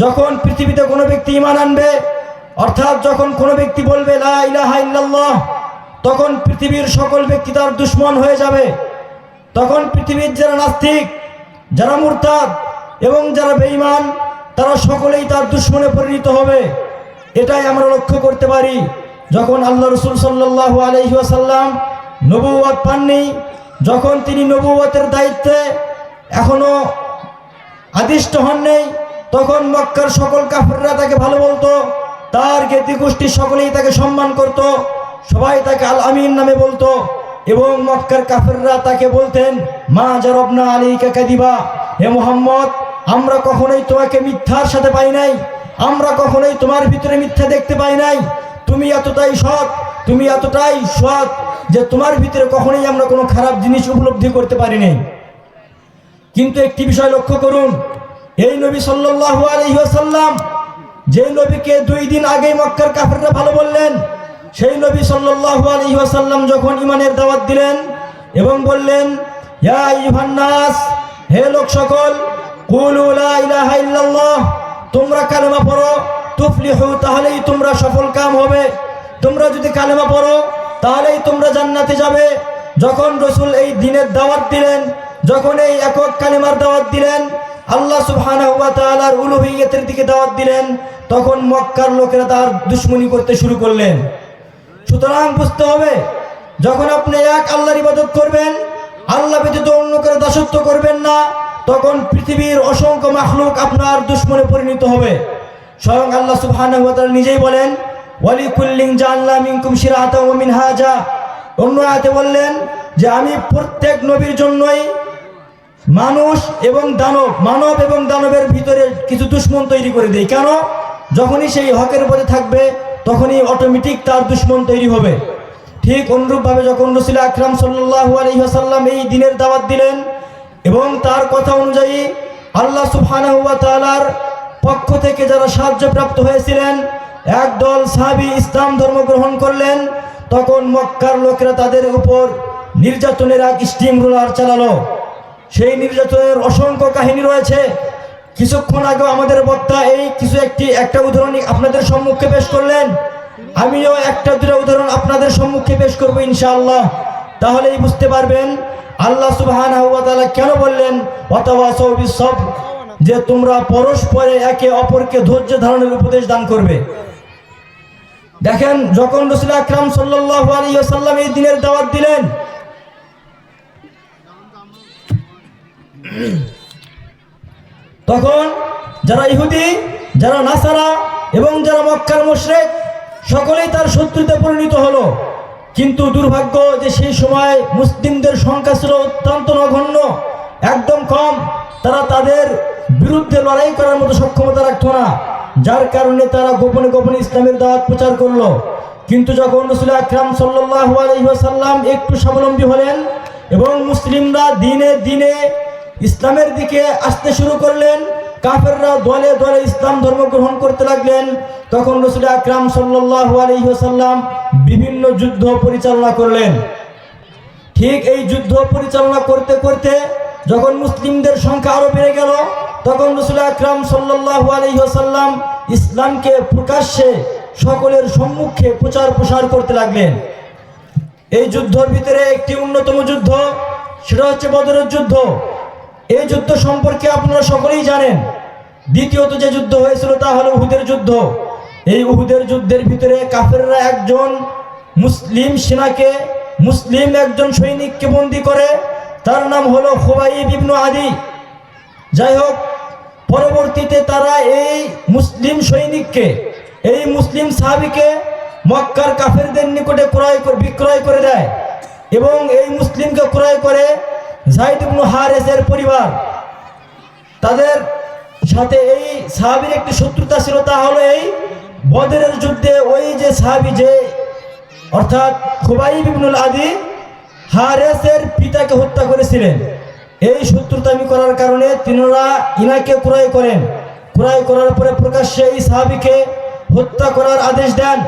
যখন পৃথিবীতে কোনো ব্যক্তি ঈমান আনবে, অর্থাৎ যখন কোনো ব্যক্তি বলবে লা ইলাহা ইল্লাল্লাহ, তখন পৃথিবীর সকল ব্যক্তি তার দুশমন হয়ে যাবে। তখন পৃথিবীর যারা নাস্তিক, যারা মুরতাদ এবং যারা বেঈমান, তারা সকলেই তার দুশমনে পরিণত হবে। এটাই আমরা লক্ষ্য করতে পারি। যখন আল্লাহ রাসূল সাল্লাল্লাহু আলাইহি ওয়াসাল্লাম নবুয়ত পাননি, যখন তিনি নবুয়তের দায়িত্বে এখনো আদিষ্ট হন নাই, তখন মক্কার সকল কাফেররা তাকে ভালো বলতো, তার জ্ঞাতি গোষ্ঠী সকলেই তাকে সম্মান করত, সবাই তাকে আল আমিন নামে বলতো। এবং মক্কার কাফেররা তাকে বলতেন মা জারবনা আলাইকা কাযিবা, হে মুহাম্মদ, আমরা কখনোই তোমাকে মিথ্যার সাথে পাই নাই, আমরা কখনোই তোমার ভিতরে মিথ্যা দেখতে পাই নাই, তুমি এতটাই সৎ, তুমি এতটাই সৎ যে তোমার ভিতরে কখনোই আমরা কোনো খারাপ জিনিস উপলব্ধি করতে পারি নাই। কিন্তু একটি বিষয় লক্ষ্য করুন, এই নবী সাল্লাল্লাহু আলাইহি ওয়াসাল্লাম, যে নবীকে 2 দিন আগেই মক্কার কাফেররা ভালো বললেন, সেই নবী সাল্লাল্লাহু আলাইহি ওয়াসাল্লাম যখন ঈমানের দাওয়াত দিলেন এবং বললেন ইয়া আইয়ুহান নাস, হে লোক সকল, কুলু লা ইলাহা ইল্লাল্লাহ, তোমরা কালেমা পড়ো, তুফলিহু, তাহলেই তোমরা সফল কাম হবে, তোমরা যদি কালেমা পড়ো তাহলেই তোমরা জান্নাতে যাবে। যখন রাসূল এই দ্বীনের দাওয়াত দিলেন, যখন এই একক কালেমার দাওয়াত দিলেন, আল্লাহ সুবহানাহু ওয়া তাআলার উলুহিয়তের দিকে দাওয়াত দিলেন, তখন মক্কার লোকেরা তার দুশমনি করতে শুরু করলেন। সুতরাং বুঝতে হবে, যখন আপনি এক আল্লাহর ইবাদত করবেন, আল্লাহ ব্যতীত অন্য কারো দাসত্ব করবেন না, তখন পৃথিবীর অসংখ্য মাখলুক আপনার দুশমনে পরিণত হবে। স্বয়ং আল্লাহ সুবহানাহু ওয়া তাআলা নিজেই বলেন ওয়ালিকুল্লিন জাআলনা মিনকুম শিরআতাও ওয়া মিনহাজা। অন্য আয়াতে বললেন যে আমি প্রত্যেক নবীর জন্যই মানুষ এবং দানবের ভিতরে কিছু দুশমন তৈরি করে দেই। কেন? যখনই সেই হকের পথে থাকবে তখনই অটোমেটিক তার দুশমন তৈরি হবে। ঠিক অনুরূপভাবে যখন রাসূল আকরাম সাল্লাল্লাহু আলাইহি ওয়াসাল্লাম এই দ্বীনের দাওয়াত দিলেন এবং তার কথা অনুযায়ী আল্লাহ সুবহানাহু ওয়া তাআলার পক্ষ থেকে যারা সাহায্যপ্রাপ্ত হয়েছিলেন, একদল সাহাবী ইসলাম ধর্ম গ্রহণ করলেন, তখন মক্কার লোকেরা তাদের উপর নির্যাতনের এক স্টিম রোলার চালালো। সেই নির্যাতনের অসংখ্য কাহিনী রয়েছে। কিছুক্ষণ আগেও আমাদের বক্তা এই একটা উদাহরণ আপনাদের সম্মুখে পেশ করলেন, আমিও 1-2 উদাহরণ আপনাদের সম্মুখে পেশ করব ইনশাআল্লাহ। তাহলেই বুঝতে পারবেন আল্লাহ সুবহানাহু ওয়া তাআলা কেন বললেন ওয়াতাওয়াসাউ বিস-সাবর, যে তোমরা পরস্পরে একে অপরকে ধৈর্য ধারণের উপদেশ দান করবে। দেখেন, যখন রাসূল আকরাম সাল্লাল্লাহু আলাইহি ওয়াসাল্লাম এই দ্বীনের দাওয়াত দিলেন, তখন যারা ইহুদি, যারা নাসারা এবং যারা মক্কার মুশরিক সকলেই তার শত্রুতে পরিণত হলো। কিন্তু দুর্ভাগ্য যে সেই সময় মুসলিমদের সংখ্যা ছিল অত্যন্ত নগণ্য, একদম কম, তারা তাদের বিরুদ্ধে লড়াই করার মতো সক্ষমতা রাখত না, যার কারণে তারা গোপনে গোপনে ইসলামের দাওয়াত প্রচার করলো। কিন্তু যখন রাসূল আকরাম সাল্লাল্লাহু আলাইহি ওয়াসাল্লাম একটু স্বাবলম্বী হলেন এবং মুসলিমরা দিনে দিনে ইসলামের দিকে আসতে শুরু করলেন, কাফেররা দলে দলে ইসলাম ধর্ম গ্রহণ করতে লাগলেন, তখন রাসূল আকরাম সাল্লাল্লাহু আলাইহি ওয়াসাল্লাম বিভিন্ন যুদ্ধ পরিচালনা করলেন। ঠিক এই যুদ্ধ পরিচালনা করতে করতে যখন মুসলিমদের সংখ্যা আরো বেড়ে গেল, তখন রাসূল আকরাম সাল্লাল্লাহু আলাইহি ওয়াসাল্লাম ইসলামকে প্রকাশ্যে সকলের সম্মুখে প্রচার প্রসার করতে লাগলেন। এই যুদ্ধের ভিতরে একটি অন্যতম যুদ্ধ, সেটা হচ্ছে বদরের যুদ্ধ। এই যুদ্ধ সম্পর্কে আপনারা সকলেই জানেন। দ্বিতীয়ত যে যুদ্ধ হয়েছিল তা হলো উহুদের যুদ্ধ। এই উহুদের যুদ্ধের ভিতরে কাফেররা একজন মুসলিম সেনাকে, মুসলিম একজন সৈনিককে বন্দী করে, তার নাম হলো খুবাইব ইবনে আদি। যাই হোক, পরবর্তীতে তারা এই মুসলিম সৈনিককে, এই মুসলিম সাহাবীকে মক্কার কাফেরদের নিকটে বিক্রয় করে দেয় এবং এই মুসলিমকে ক্রয় করে যায়েদ ইবনে হারেসের পরিবার। তাদের সাথে এই সাহাবীর একটি শত্রুতা ছিল, তা হলো এই বদরের যুদ্ধে ওই যে সাহাবী, যে অর্থাৎ খুবাইব ইবনে আদি হারেসের পিতাকে হত্যা করেছিলেন। এই শত্রুতামি করার কারণে তিনারা ইনাকে ক্রয় করেন। ক্রয় করার পরে প্রকাশ্যে এই সাহাবীকে হত্যা করার আদেশ দেন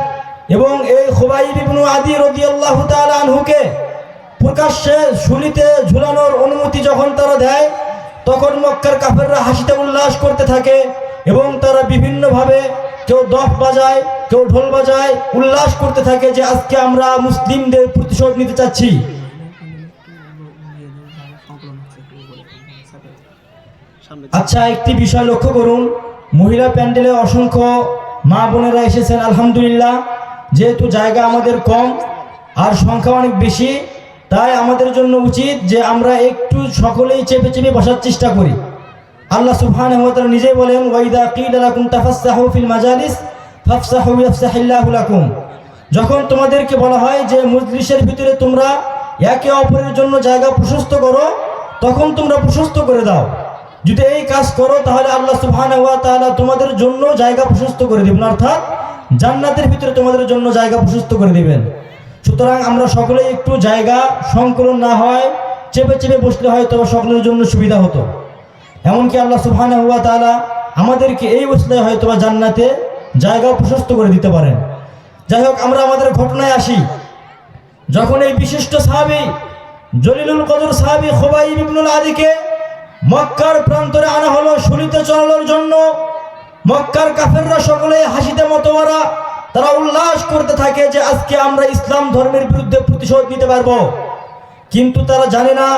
এবং এই খুবাইব ইবনে আদি রাদিয়াল্লাহু তাআলা আনহুকে প্রকাশ্যে শুলিতে ঝুলানোর অনুমতি যখন তারা দেয়, তখন মক্কার কাফেররা হাসিতে উল্লাস করতে থাকে এবং তারা বিভিন্নভাবে, কেউ দফ বাজায়, কেউ ঢোল বাজায়, উল্লাস করতে থাকে যে আজকে আমরা মুসলিমদের প্রতিশোধ নিতে চাচ্ছি। আচ্ছা, একটি বিষয় লক্ষ্য করুন, মহিলা প্যান্ডেলে অসংখ্য মা বোনেরা এসেছেন আলহামদুলিল্লাহ। যেহেতু জায়গা আমাদের কম আর সংখ্যা অনেক বেশি, তাই আমাদের জন্য উচিত যে আমরা একটু সকলেই চেপে চেপে বসার চেষ্টা করি। আল্লাহ সুবহানাহু ওয়া তাআলা নিজেই বলেন, ওয়াইদা কিলা লাকুম তাফাসসাহু ফিল মাজালিস ফাফসাহু ইয়াফসাহিল্লাহু লাকুম। যখন তোমাদেরকে বলা হয় যে মজলিসের ভিতরে তোমরা একে অপরের জন্য জায়গা প্রশস্ত করো, তখন তোমরা প্রশস্ত করে দাও। যদি এই কাজ করো তাহলে আল্লাহ সুবহানাহু ওয়া তাআলা তোমাদের জন্য জায়গা প্রশস্ত করে দেবেন, অর্থাৎ জান্নাতের ভিতরে তোমাদের জন্য জায়গা প্রশস্ত করে দেবেন। সুতরাং আমরা সকলেই একটু জায়গা সংকলন না হয় চেপে চেপে বসলে হয়তো সকলের জন্য সুবিধা হতো। এমনকি আল্লাহ সুবহানাহু ওয়া তাআলা আমাদেরকে এই ওসিলায় হয়তো জান্নাতে জায়গা প্রশস্ত করে দিতে পারেন। যাই হোক, আমরা আমাদের ঘটনায় আসি। যখন এই বিশিষ্ট সাহাবী জলিলুল কদর সাহাবী খুবাইব ইবনে আদিকে মক্কার প্রান্তরে আনা হলো শুলিতে চড়ানোর জন্য, মক্কার কাফেররা সকলে হাসিতে মতওয়ারা, তারা উল্লাস করতে থাকে যে আজকে আমরা ইসলাম ধর্মের বিরুদ্ধে প্রতিশোধ নিতে পারবো। কিন্তু তারা জানে না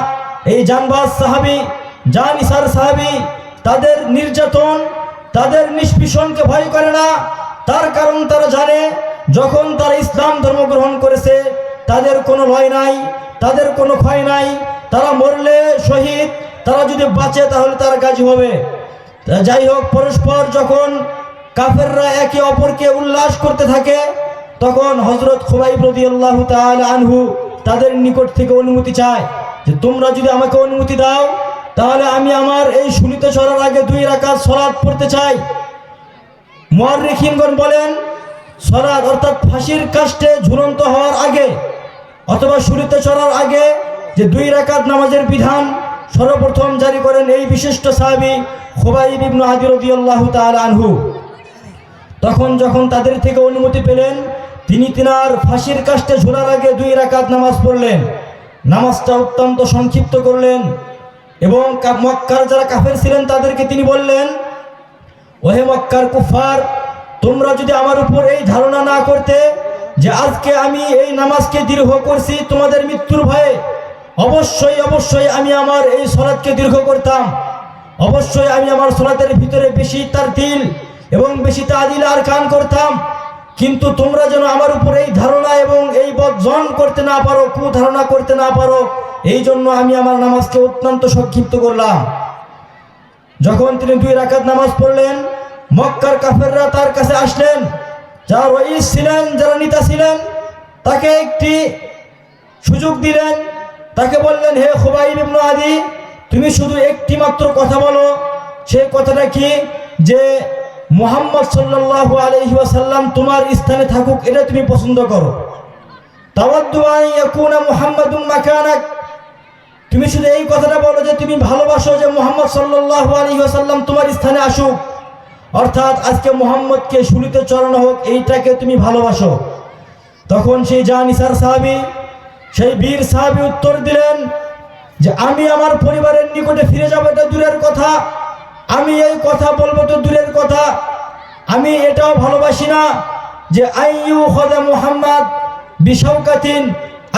এই জানবাজ সাহাবী, জানিসার সাহাবী, তাদের নির্যাতন, তাদের নিষ্পেষণকে ভয় করে না। তার কারণ তারা জানে যখন তারা ইসলাম ধর্ম গ্রহণ করেছে তাদের কোনো লয় নাই, তাদের কোনো ক্ষয় নাই। তারা মরলে শহীদ, তারা যদি বাঁচে তাহলে তারা গাজী হবে। যাই হোক, পরস্পর যখন কাফেররা একে অপরকে উল্লাস করতে থাকে, তখন হযরত খুবাইব রাদিয়াল্লাহু তাআলা আনহু তাদের নিকট থেকে অনুমতি চায় যে তোমরা যদি আমাকে অনুমতি দাও তাহলে আমি আমার এই শুলিতে চড়ার আগে 2 রাকাত সালাত পড়তে চাই। মুআররিখিনগণ বলেন, সালাত অর্থাৎ ফাঁসির কাস্টে ঝুলন্ত হওয়ার আগে অথবা শুলিতে চড়ার আগে যে 2 রাকাত নামাজের বিধান সর্বপ্রথম জারি করেন এই বিশিষ্ট সাহাবী খুবাইব ইবনে আদি রাদিয়াল্লাহু তাআলা আনহু। তখন যখন তাদের থেকে অনুমতি পেলেন, তিনি তিনার ফাঁসির কাস্টে ঝোলার আগে 2 রাকাত নামাজ পড়লেন। নামাজটা অত্যন্ত সংক্ষিপ্ত করলেন এবং মক্কার যারা কাফের ছিলেন তাদেরকে তিনি বললেন, ওহে মক্কার কুফার, তোমরা যদি আমার উপর এই ধারণা না করতে যে আজকে আমি এই নামাজকে দীর্ঘ করছি তোমাদের মৃত্যুর ভয়ে, অবশ্যই অবশ্যই আমি আমার এই সালাতকে দীর্ঘ করতাম। অবশ্যই আমি আমার সালাতের ভিতরে বেশি তারতিল এবং বেশি তাদিল আর কান করতাম। কিন্তু তোমরা যেন আমার উপর এই ধারণা এবং এই বদজন করতে না পারো, কুধারণা করতে না পারো, এই জন্য আমি আমার নামাজকে অত্যন্ত সংক্ষিপ্ত করলাম। যখন তিনি 2 রাকাত নামাজ পড়লেন, মক্কার কাফেররা তার কাছে আসলেন। যারা রইস ছিলেন, যারা নেতা ছিলেন, তাকে একটি সুযোগ দিলেন। তাকে বললেন, হে খুবাইব ইবনে আদি, তুমি শুধু একটি মাত্র কথা বলো। সেই কথাটা কি? যে মুহাম্মদ সাল্লাল্লাহু আলাইহি ওয়াসাল্লাম তোমার স্থানে থাকুক, এটা তুমি পছন্দ করো। তাওয়াদ্দু আন ইয়াকুনা মুহাম্মাদুন মাকানাক, তুমি শুধু এই কথাটা বলো যে তুমি ভালোবাসো যে মুহাম্মদ সাল্লাল্লাহু আলাইহি ওয়াসাল্লাম তোমার স্থানে আসুক, অর্থাৎ আজকে মুহাম্মদকে শুলিতে চড়ানো হোক, এইটাকে তুমি ভালোবাসো। তখন সেই জানিসার সাহাবী, সেই বীর সাহাবী উত্তর দিলেন যে আমি আমার পরিবারের নিকটে ফিরে যাব এটা দূরের কথা, আমি এই কথা বলবো তো দূরের কথা, আমি এটাও ভালোবাসি না যে আইয়ু খোদা মুহাম্মদ বিশাউকাতিন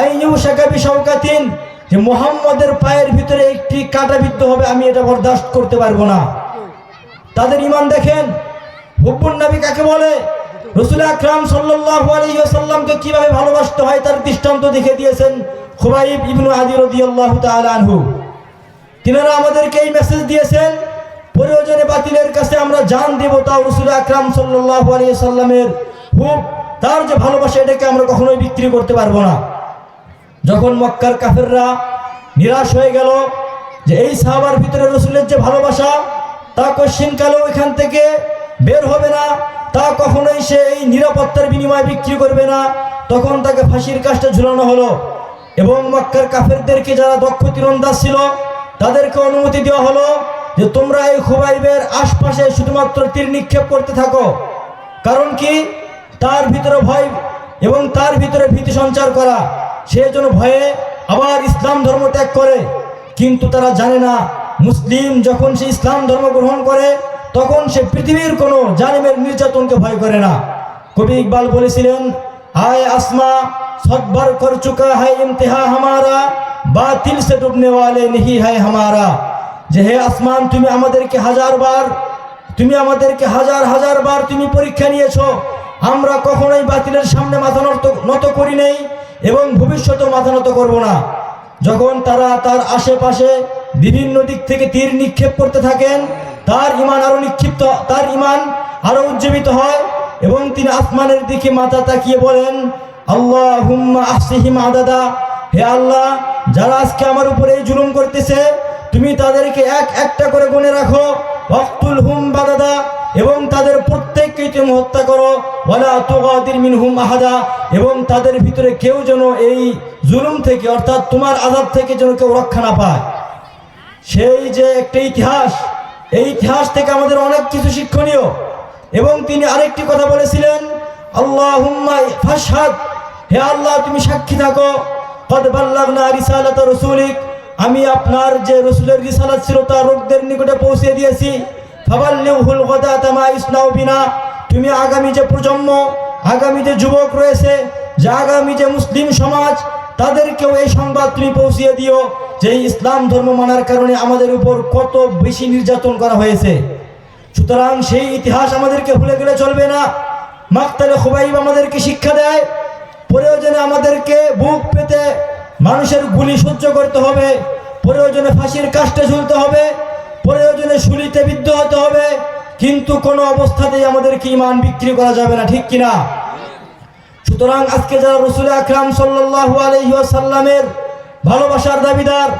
আইয়ু শাকা বিশাউকাতিন, যে মুহাম্মদের পায়ের ভিতরে একটি কাঁটা বিদ্ধ হবে, আমি এটা বরদাস্ত করতে পারবো না। তাদের ঈমান দেখেন, হুব্বুন নবী কাকে বলে, রাসূল আকরাম সাল্লাল্লাহু আলাইহি ওয়াসাল্লামকে কিভাবে ভালোবাসতে হয় তার দৃষ্টান্ত দেখে দিয়েছেন খুবাইব ইবনে আদি রাদিয়াল্লাহু তাআলা আনহু। তিনারা আমাদেরকে এই মেসেজ দিয়েছেন, প্রয়োজনে বাতিলের কাছে আমরা জান দেব, তাও রাসূল আকরাম সাল্লাল্লাহু আলাইহি ওয়াসাল্লামের হুব, তার যে ভালোবাসা, এটাকে আমরা কখনোই বিক্রি করতে পারবো না। যখন মক্কার কাফেররা নিরাশ হয়ে গেল যে এই সাহাবার ভিতরে রাসূলের যে ভালোবাসা তা কশিনকালেও এখান থেকে বের হবে না, তা কখনোই সে এই নিরাপত্তার বিনিময়ে বিক্রি করবে না, তখন তাকে ফাঁসির কাস্টে ঝুলানো হলো। এবং মক্কার কাফেরদেরকে যারা দক্ষ তীরন্দাজ ছিল তাদেরকে অনুমতি দেওয়া হলো যে তোমরা এই খুবাইবের আশপাশে শুধুমাত্র তীর নিক্ষেপ করতে থাকো। কারণ কি, তার ভিতরে ভয় এবং তার ভিতরে ভীতি সঞ্চার করা, সে যেন ভয়ে আবার ইসলাম ধর্ম ত্যাগ করে। কিন্তু তারা জানে না, মুসলিম যখন সে ইসলাম ধর্ম গ্রহণ করে তখন সে পৃথিবীর কোনো জালিমের নির্যাতনকে ভয় করে না। কবি ইকবাল বলেছিলেন, আয় আসমা সদবার কর চুকা है ইমতিহা হামারা, বাতিল সে ডুবনে ওয়ালে नहीं है हमारा, যে হে আসমান তুমি আমাদেরকে হাজার হাজার বার তুমি পরীক্ষা নিয়েছো, আমরা কখনোই বাতিলের সামনে মাথা নত করি নেই এবং ভবিষ্যতেও মাথা নত করব না। যখন তারা তার আশেপাশে বিভিন্ন দিক থেকে তীর নিক্ষেপ করতে থাকেন, তার ঈমান আরো উজ্জীবিত হয় এবং তিনি আসমানের দিকে মাথা তাকিয়ে বলেন, আল্লাহুম্মা আহসিহিম আদাদা, হে আল্লাহ যারা আজকে আমার উপরে এই জুলুম করতেছে তুমি তাদেরকে এক একটা করে গুনে রাখো, ওয়াকতুলহুম বাদাদা, এবং তাদের প্রত্যেককে তুমি হত্যা করো, ওয়ালা তুগাদির মিনহুম আহাদা, এবং তাদের ভিতরে কেউ যেন এই জুলুম থেকে অর্থাৎ তোমার আযাব থেকে যেন কেউ রক্ষা না পায়। সেই যে একটা ইতিহাস, এই ইতিহাস থেকে আমাদের অনেক কিছু শিক্ষণীয়। এবং তিনি আরেকটি কথা বলেছিলেন, আল্লাহুম্মা ফাশহাদ, হে আল্লাহ তুমি সাক্ষী থাকো, কদ বাল্লাগনা রিসালাত রাসূলিক, আমি আপনার যে রাসূলের রিসালাত ছিল তা লোকদের নিকটে পৌঁছে দিয়েছি। ফাবাল্লিগহুল গাদাতা মা ইসনাউ বিনা, তুমি আগামী যে প্রজন্ম, আগামী যে যুবক রয়েছে, যে আগামী যে মুসলিম সমাজ, তাদেরকেও এই সংবাদ তুমি পৌঁছিয়ে দিও যে ইসলাম ধর্ম মানার কারণে আমাদের উপর কত বেশি নির্যাতন করা হয়েছে। সুতরাং সেই ইতিহাস আমাদেরকে ভুলে গেলে চলবে না। মাকতালে খুবাইব আমাদেরকে শিক্ষা দেয়, প্রয়োজনে আমাদেরকে বুক পেতে মানুষের গুলি সহ্য করতে হবে, প্রয়োজনে ফাঁসির কাস্টে ঝুলতে হবে, প্রয়োজনে শুলিতে বিদ্ধ হতে হবে, কিন্তু কোনো অবস্থাতেই আমাদেরকে ঈমান বিক্রি করা যাবে না, ঠিক কিনা? সুতরাং আজকে যারা রাসূল আকরাম সাল্লাল্লাহু আলাইহি ওয়াসাল্লামের ভালোবাসার দাবিদার,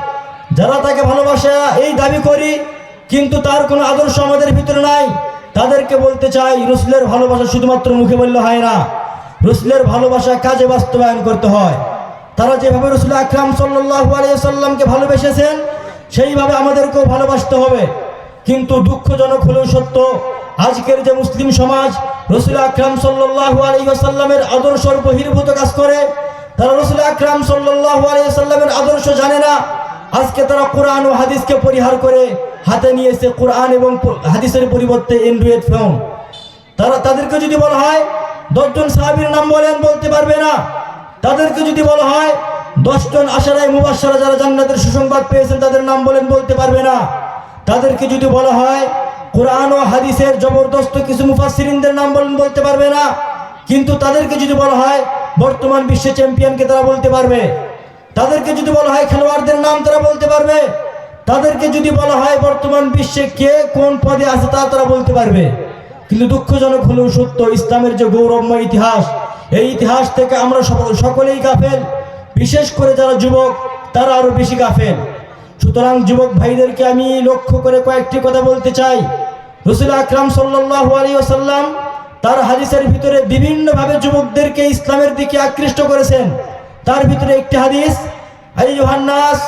যারা তাকে ভালোবাসা এই দাবি করি কিন্তু তার কোনো আদর্শ আমাদের ভিতরে নাই, তাদেরকে বলতে চাই রাসূলের ভালোবাসা শুধুমাত্র মুখে বললে হয় না, রাসূলের ভালোবাসা কাজে বাস্তবায়ন করতে হয়। তারা যেভাবে রাসূল আকরাম সাল্লাল্লাহু আলাইহি ওয়াসাল্লামকে ভালোবেসেছেন সেইভাবে আমাদেরকেও ভালোবাসতে হবে। কিন্তু দুঃখজনক হলেও সত্য, আজকের যে মুসলিম সমাজ রাসূল আকরাম সাল্লাল্লাহু আলাইহি ওয়াসাল্লামের আদর্শের বহির্ভূত কাজ করে, তারা রাসূল আকরাম সাল্লাল্লাহু আলাইহি ওয়াসাল্লামের আদর্শ জানে না। আজকে তারা কোরআন ও হাদিসকে পরিহার করে হাতে নিয়েছে কোরআন এবং হাদিসের পরিবর্তে অ্যান্ড্রয়েড ফোন। তাদেরকে যদি বলা হয় 10 জন সাহাবীর নাম বলতে পারবে না। তাদেরকে যদি বলা হয় 10 জন আশারায়ে মুবাশশারা যারা জান্নাতের সুসংবাদ পেয়েছেন তাদের নাম বলতে পারবে না। তাদেরকে যদি বলা হয় কোরআন ও হাদিসের জবরদস্ত কিছু মুফাসসিরিনদের নাম বলতে পারবে না। কিন্তু তাদেরকে যদি বলা হয় বর্তমান বিশ্ব চ্যাম্পিয়নকে তারা বলতে পারবে। তাদেরকে যদি বলা হয় খেলোয়াড়দের নাম তারা বলতে পারবে। তাদেরকে যদি বলা হয় বর্তমান বিশ্বে কে কোন পদে আছে তা তারা বলতে পারবে। কিন্তু দুঃখজনক হলেও সত্য, ইসলামের যে গৌরবময় ইতিহাস, এই ইতিহাস থেকে আমরা সকলেই গাফেল, বিশেষ করে যারা যুবক তারা আরো বেশি গাফেল। সুতরাং যুবক ভাইদেরকে আমি লক্ষ্য করে কয়েকটি কথা বলতে চাই। রাসূল আকরাম সাল্লাল্লাহু আলাইহি ওয়াসাল্লাম তার হাদিসের ভিতরে বিভিন্নভাবে যুবকদেরকে ইসলামের দিকে আকৃষ্ট করেছেন। তার ভিতরে একটি হাদিস, আইয়ুহান নাস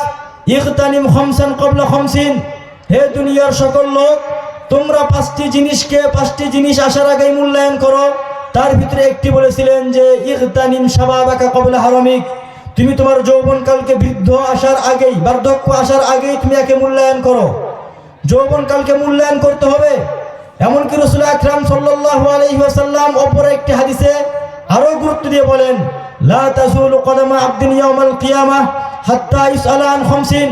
ইগতানিম খামসান ক্বাবলা খামসিন, হে দুনিয়ার সকল লোক, তোমরা পাঁচটি জিনিস আসার আগেই মূল্যায়ন করো। তার ভিতরে একটি বলেছিলেন যে ইগতানিম শাবাবাকা ক্বাবলা হারামিক, তুমি তোমার যৌবনকালকে বৃদ্ধ আসার আগেই, বার্ধক্য আসার আগেই তুমি একে মূল্যায়ন করো। যৌবনকালকে মূল্যায়ন করতে হবে। এমনকি রাসূল আকরাম সাল্লাল্লাহু আলাইহি ওয়াসাল্লাম অপর একটি হাদিসে আরো গুরুত্ব দিয়ে বলেন, লা তাজুলু কদামা আবদিন ইয়াউমাল কিয়ামাহ হাত্তা ইসআলা আন খামসিন,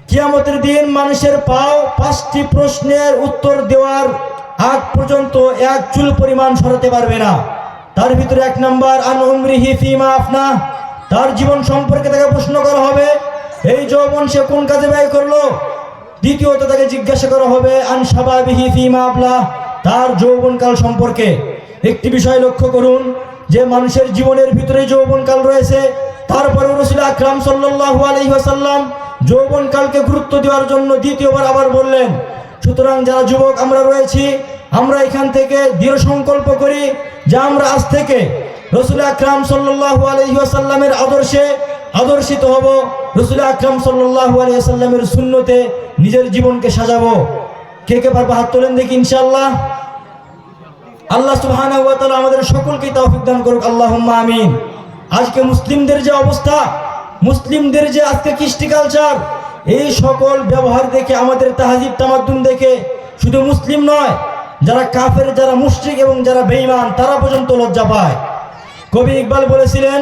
কিয়ামতের দিন মানুষের পাও পাঁচটি প্রশ্নের উত্তর দেওয়ার আগ পর্যন্ত এক চুল পরিমাণ সরাতে পারবে না। তার ভিতরে এক নাম্বার আন উমরিহি ফিমা আফনা, তার জীবন সম্পর্কে তাকে প্রশ্ন করা হবে, এই যৌবন সে কোন কাজে ব্যয় করলো। দ্বিতীয়ত তাকে জিজ্ঞাসা করা হবে আন শাবাবিহি ফিমা আবলা, তার যৌবনকাল সম্পর্কে। একটি বিষয় লক্ষ্য করুন যে মানুষের জীবনের ভিতরে যৌবনকাল রয়েছে, তারপরে রাসূল আকরাম সাল্লাল্লাহু আলাইহি ওয়াসাল্লাম যৌবনকালকে গুরুত্ব দেওয়ার জন্য দ্বিতীয়বার আবার বললেন। সুতরাং যারা যুবক আমরা রয়েছি, আমরা এখান থেকে দৃঢ় সংকল্প করি যে আমরা আজ থেকে রাসূল আকরাম সাল্লাল্লাহু আলাইহি ওয়াসাল্লামের আদর্শে আদর্শিত হব, রাসূল আকরাম সাল্লাল্লাহু আলাইহি ওয়াসাল্লামের সুন্নতে নিজের জীবনকে সাজাবো। কে কে পারবে হাত তোলেন দেখি ইনশাআল্লাহ। আল্লাহ সুবহানাহু ওয়া তাআলা আমাদের সকলকে তৌফিক দান করুক, আল্লাহুম্মা আমিন। আজকে মুসলিমদের যে অবস্থা, মুসলিমদের যে আজকে কৃষ্টি কালচার, এই সকল ব্যবহার দেখে, আমাদের তাহজিব তামাদ্দুন দেখে শুধু মুসলিম নয়, যারা কাফের, যারা মুশরিক এবং যারা বেঈমান, তারা পর্যন্ত লজ্জা পায়। কবি ইকবাল বলেছিলেন,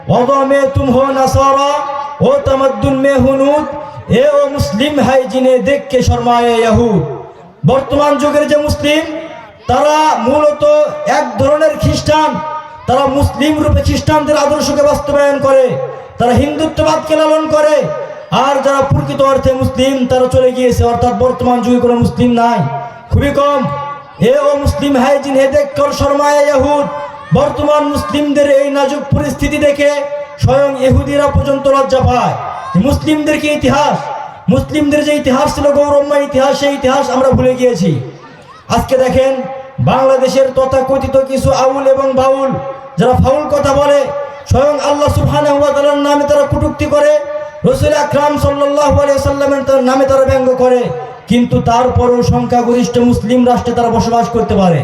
ওয়াদা মে তুম হো নাসারা ও তামাদ্দুন মে হুনুদ, এ ও মুসলিম হাই জিনে দেখ কে শর্মায়ে ইয়াহুদ। বর্তমান যুগের যে মুসলিম, তারা মূলত এক ধরনের খ্রিস্টান। তারা মুসলিম রূপে খ্রিস্টানদের আদর্শকে বাস্তবায়ন করে, তারা হিন্দুত্ববাদকে লালন করে। আর যারা প্রকৃত অর্থে মুসলিম, তারা চলে গিয়েছে, অর্থাৎ বর্তমান যুগে কোনো মুসলিম নাই, খুবই কম। এ ও মুসলিম হাই জিন হে দেখ কর শর্মায়ে ইয়াহুদ। বর্তমান মুসলিমদের এই নাজুক পরিস্থিতি দেখে স্বয়ং ইহুদিরা পর্যন্ত লজ্জা পায়। মুসলিমদের যে ইতিহাস ছিল গৌরবময় ইতিহাস, সেই ইতিহাস আমরা ভুলে গিয়েছি। আজকে দেখেন বাংলাদেশের তথাকথিত কিছু আউল এবং বাউল যারা ফাউল কথা বলে, স্বয়ং আল্লাহ সুবহানাহু ওয়া তাআলার নামে তারা কটূক্তি করে, রাসূল আকরাম সাল্লাল্লাহু আলাইহি ওয়াসাল্লামের নামে তারা ব্যঙ্গ করে, কিন্তু তারপরও সংখ্যাগরিষ্ঠ মুসলিম রাষ্ট্রে তারা বসবাস করতে পারে।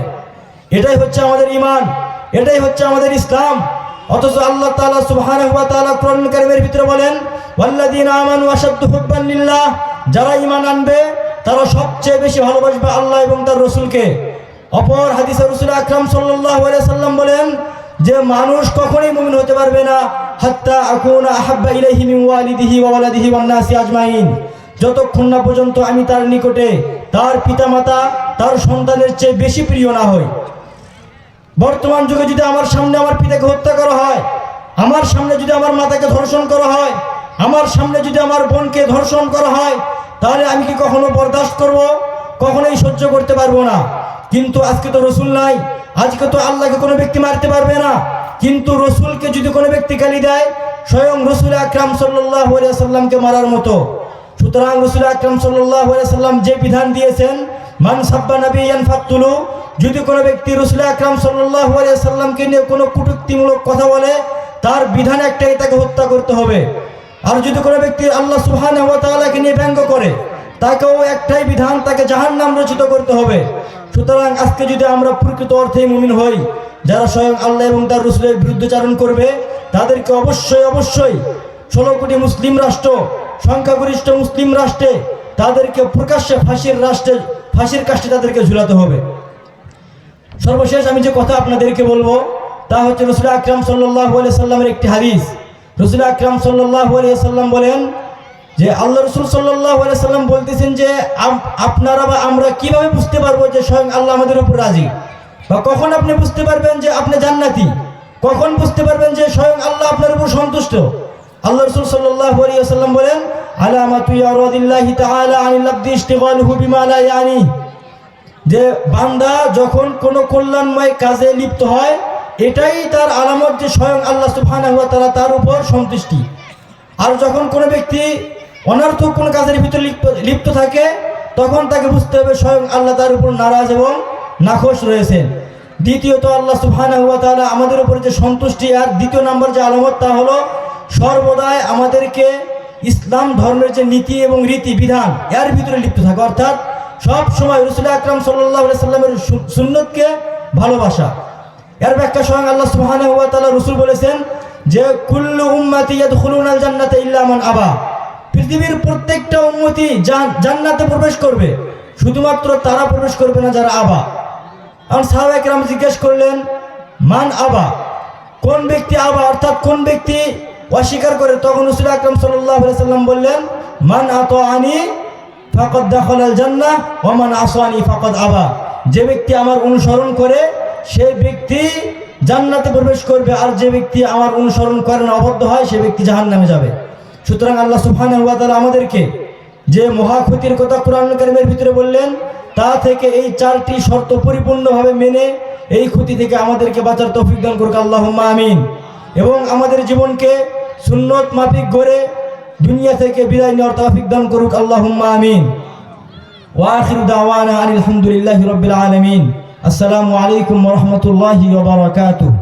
এটাই হচ্ছে আমাদের ঈমান, এটাই হচ্ছে আমাদের ইসলাম। অথচ আল্লাহ তাআলা সুবহানাহু ওয়া তাআলা কোরআন কারীমের ভিতরে বলেন, ওয়াল্লাযীনা আমানু আশাদ্দু হুব্বান লিল্লাহ, যারা ঈমান আনবে তারা সবচেয়ে বেশি ভালোবাসবে আল্লাহ এবং তার রাসূলকে। অপর হাদিসে রাসূল আকরাম সাল্লাল্লাহু আলাইহি সাল্লাম বলেন যে মানুষ কখনোই মুমিন হতে পারবে না হাত্তা আকুনা আহাব্বা ইলাইহি মিন ওয়ালিদিহি ওয়া ওয়ালাদিহি ওয়ান নাসি আজমাইন, যতক্ষণ না পর্যন্ত আমি তার নিকটে, তার পিতামাতা, তার সন্তানের চেয়ে বেশি প্রিয় না হই। বর্তমান যুগে যদি আমার সামনে আমার পিতাকে হত্যা করা হয়, আমার সামনে যদি আমার মাতাকে ধর্ষণ করা হয়, আমার সামনে যদি আমার বোনকে ধর্ষণ করা হয়, তাহলে আমি কি কখনো বরদাস্ত করব? কখনোই সহ্য করতে পারবো না। কিন্তু আজকে তো রসুল নাই, আজকে তো আল্লাহকে কোনো ব্যক্তি মারতে পারবে না, কিন্তু রসুলকে যদি কোনো ব্যক্তি গালি দেয়, স্বয়ং রাসূল আকরাম সাল্লাল্লাহু আলাইহি ওয়াসাল্লামকে মারার মতো। সুতরাং রাসূল আকরাম সাল্লাল্লাহু আলাইহি ওয়াসাল্লাম যে বিধান দিয়েছেন, মান সাব্বা নাবিয়ান ফাকতুলু, যদি কোনো ব্যক্তি রাসূল আকরাম সাল্লাল্লাহু আলাইহি ওয়াসাল্লামকে নিয়ে কোনো কটূক্তিমূলক কথা বলে, তার বিধান একটাই, তাকে হত্যা করতে হবে। আর যদি কোনো ব্যক্তি আল্লাহ সুবহানাহু ওয়া তাআলাকে নিয়ে ব্যঙ্গ করে, তাকেও একটাই বিধান, তাকে জাহান্নাম রচিত করতে হবে। সুতরাং আজকে যদি আমরা প্রকৃত অর্থে মুমিন হই, যারা স্বয়ং আল্লাহ এবং তার রাসূলের বিরুদ্ধাচারণ করবে, তাদেরকে অবশ্যই 16 কোটি মুসলিম রাষ্ট্র, সংখ্যাগরিষ্ঠ মুসলিম রাষ্ট্রে তাদেরকে প্রকাশ্যে ফাঁসির কাষ্ঠে তাদেরকে ঝুলাতে হবে। সর্বশেষ আমি যে কথা আপনাদেরকে বলবো তা হচ্ছে রাসূল আকরাম সাল্লাল্লাহু আলাইহি সাল্লামের একটি হাদিস। রাসূল আকরাম সাল্লাল্লাহু আলাইহি সাল্লাম বলেন যে আল্লাহ রাসূল সাল্লাল্লাহু আলাইহি সাল্লাম বলতেছেন যে আপনারা বা আমরা কিভাবে বুঝতে পারবো যে স্বয়ং আল্লাহ আমাদের উপর রাজি, বা কখন আপনি বুঝতে পারবেন যে আপনি জান্নাতি, কখন বুঝতে পারবেন যে স্বয়ং আল্লাহ আপনার উপর সন্তুষ্ট? আল্লাহ রাসূল সাল্লাল্লাহু আলাইহি সাল্লাম বলেন, আলামাতু ইয়ারাদিল্লাহি তাআলা আনিল আবদি ইশতিগালুহু বিমা লা ইয়ানি, যে বান্দা যখন কোনো কল্যাণময় কাজে লিপ্ত হয়, এটাই তার আলামত যে স্বয়ং আল্লাহ সুবহানাহু ওয়া তাআলা তার উপর সন্তুষ্টি। আর যখন কোনো ব্যক্তি অনর্থক কোনো কাজের ভিতরে লিপ্ত থাকে, তখন তাকে বুঝতে হবে স্বয়ং আল্লাহ তার উপর নারাজ এবং নাখোশ রয়েছেন। দ্বিতীয়ত আল্লাহ সুবহানাহু ওয়া তাআলা আমাদের উপর যে সন্তুষ্টি, আর দ্বিতীয় নম্বর যে আলামত তা হলো সর্বদাই আমাদেরকে ইসলাম ধর্মের যে নীতি এবং রীতি বিধান এর ভিতরে লিপ্ত থাকে, অর্থাৎ সব সময় রাসূল আকরাম সাল্লাল্লাহু আলাইহি সাল্লামের সুন্নতকে ভালোবাসা। এর ব্যাখ্যা স্বয়ং আল্লাহ সুবহানাহু ওয়া তাআলা রাসূল বলেছেন যে কুল্লু উম্মতি ইয়াদখুলুনাল জান্নাতা ইল্লা মান আবা, পৃথিবীর প্রত্যেকটা উম্মতি জান্নাতে প্রবেশ করবে, শুধুমাত্র তারা প্রবেশ করবে না যারা আবা। আর সাহাবায়ে কেরাম জিজ্ঞেস করলেন মান আবা, কোন ব্যক্তি আবা, অর্থাৎ কোন ব্যক্তি অস্বীকার করে? তখন রাসূল আকরাম সাল্লাল্লাহু আলাইহি সাল্লাম বললেন মান আতাআনি ফাকাদ দাখালাল জান্নাহ ওয়া মান আসানি ফাকাদ আবা, যে ব্যক্তি আমার অনুসরণ করে সে ব্যক্তি জান্নাতে প্রবেশ করবে, আর যে ব্যক্তি আমার অনুসরণ করে না, অবদ্ধ হয়, সে ব্যক্তি জাহান্নামে যাবে। সুতরাং আল্লাহ সুবহানাহু ওয়া তাআলা আমাদেরকে যে মহা ক্ষতির কথা কোরআন কারীমের ভিতরে বললেন, তা থেকে এই 4টি শর্ত পরিপূর্ণভাবে মেনে এই ক্ষতি থেকে আমাদেরকে বাঁচার তৌফিক দান করুক, আল্লাহুম্মা আমিন। এবং আমাদের জীবনকে সুন্নত মাফিক গড়ে দুনিয়া থেকে বিদায় নেওয়ার তৌফিক দান করুক, আল্লাহুম্মা আমিন। ওয়া আখিরু দাওয়ানা আলহামদুলিল্লাহি রাব্বিল আলামিন। আসসালামু আলাইকুম ওয়া রাহমাতুল্লাহি ওয়া বারাকাতুহু।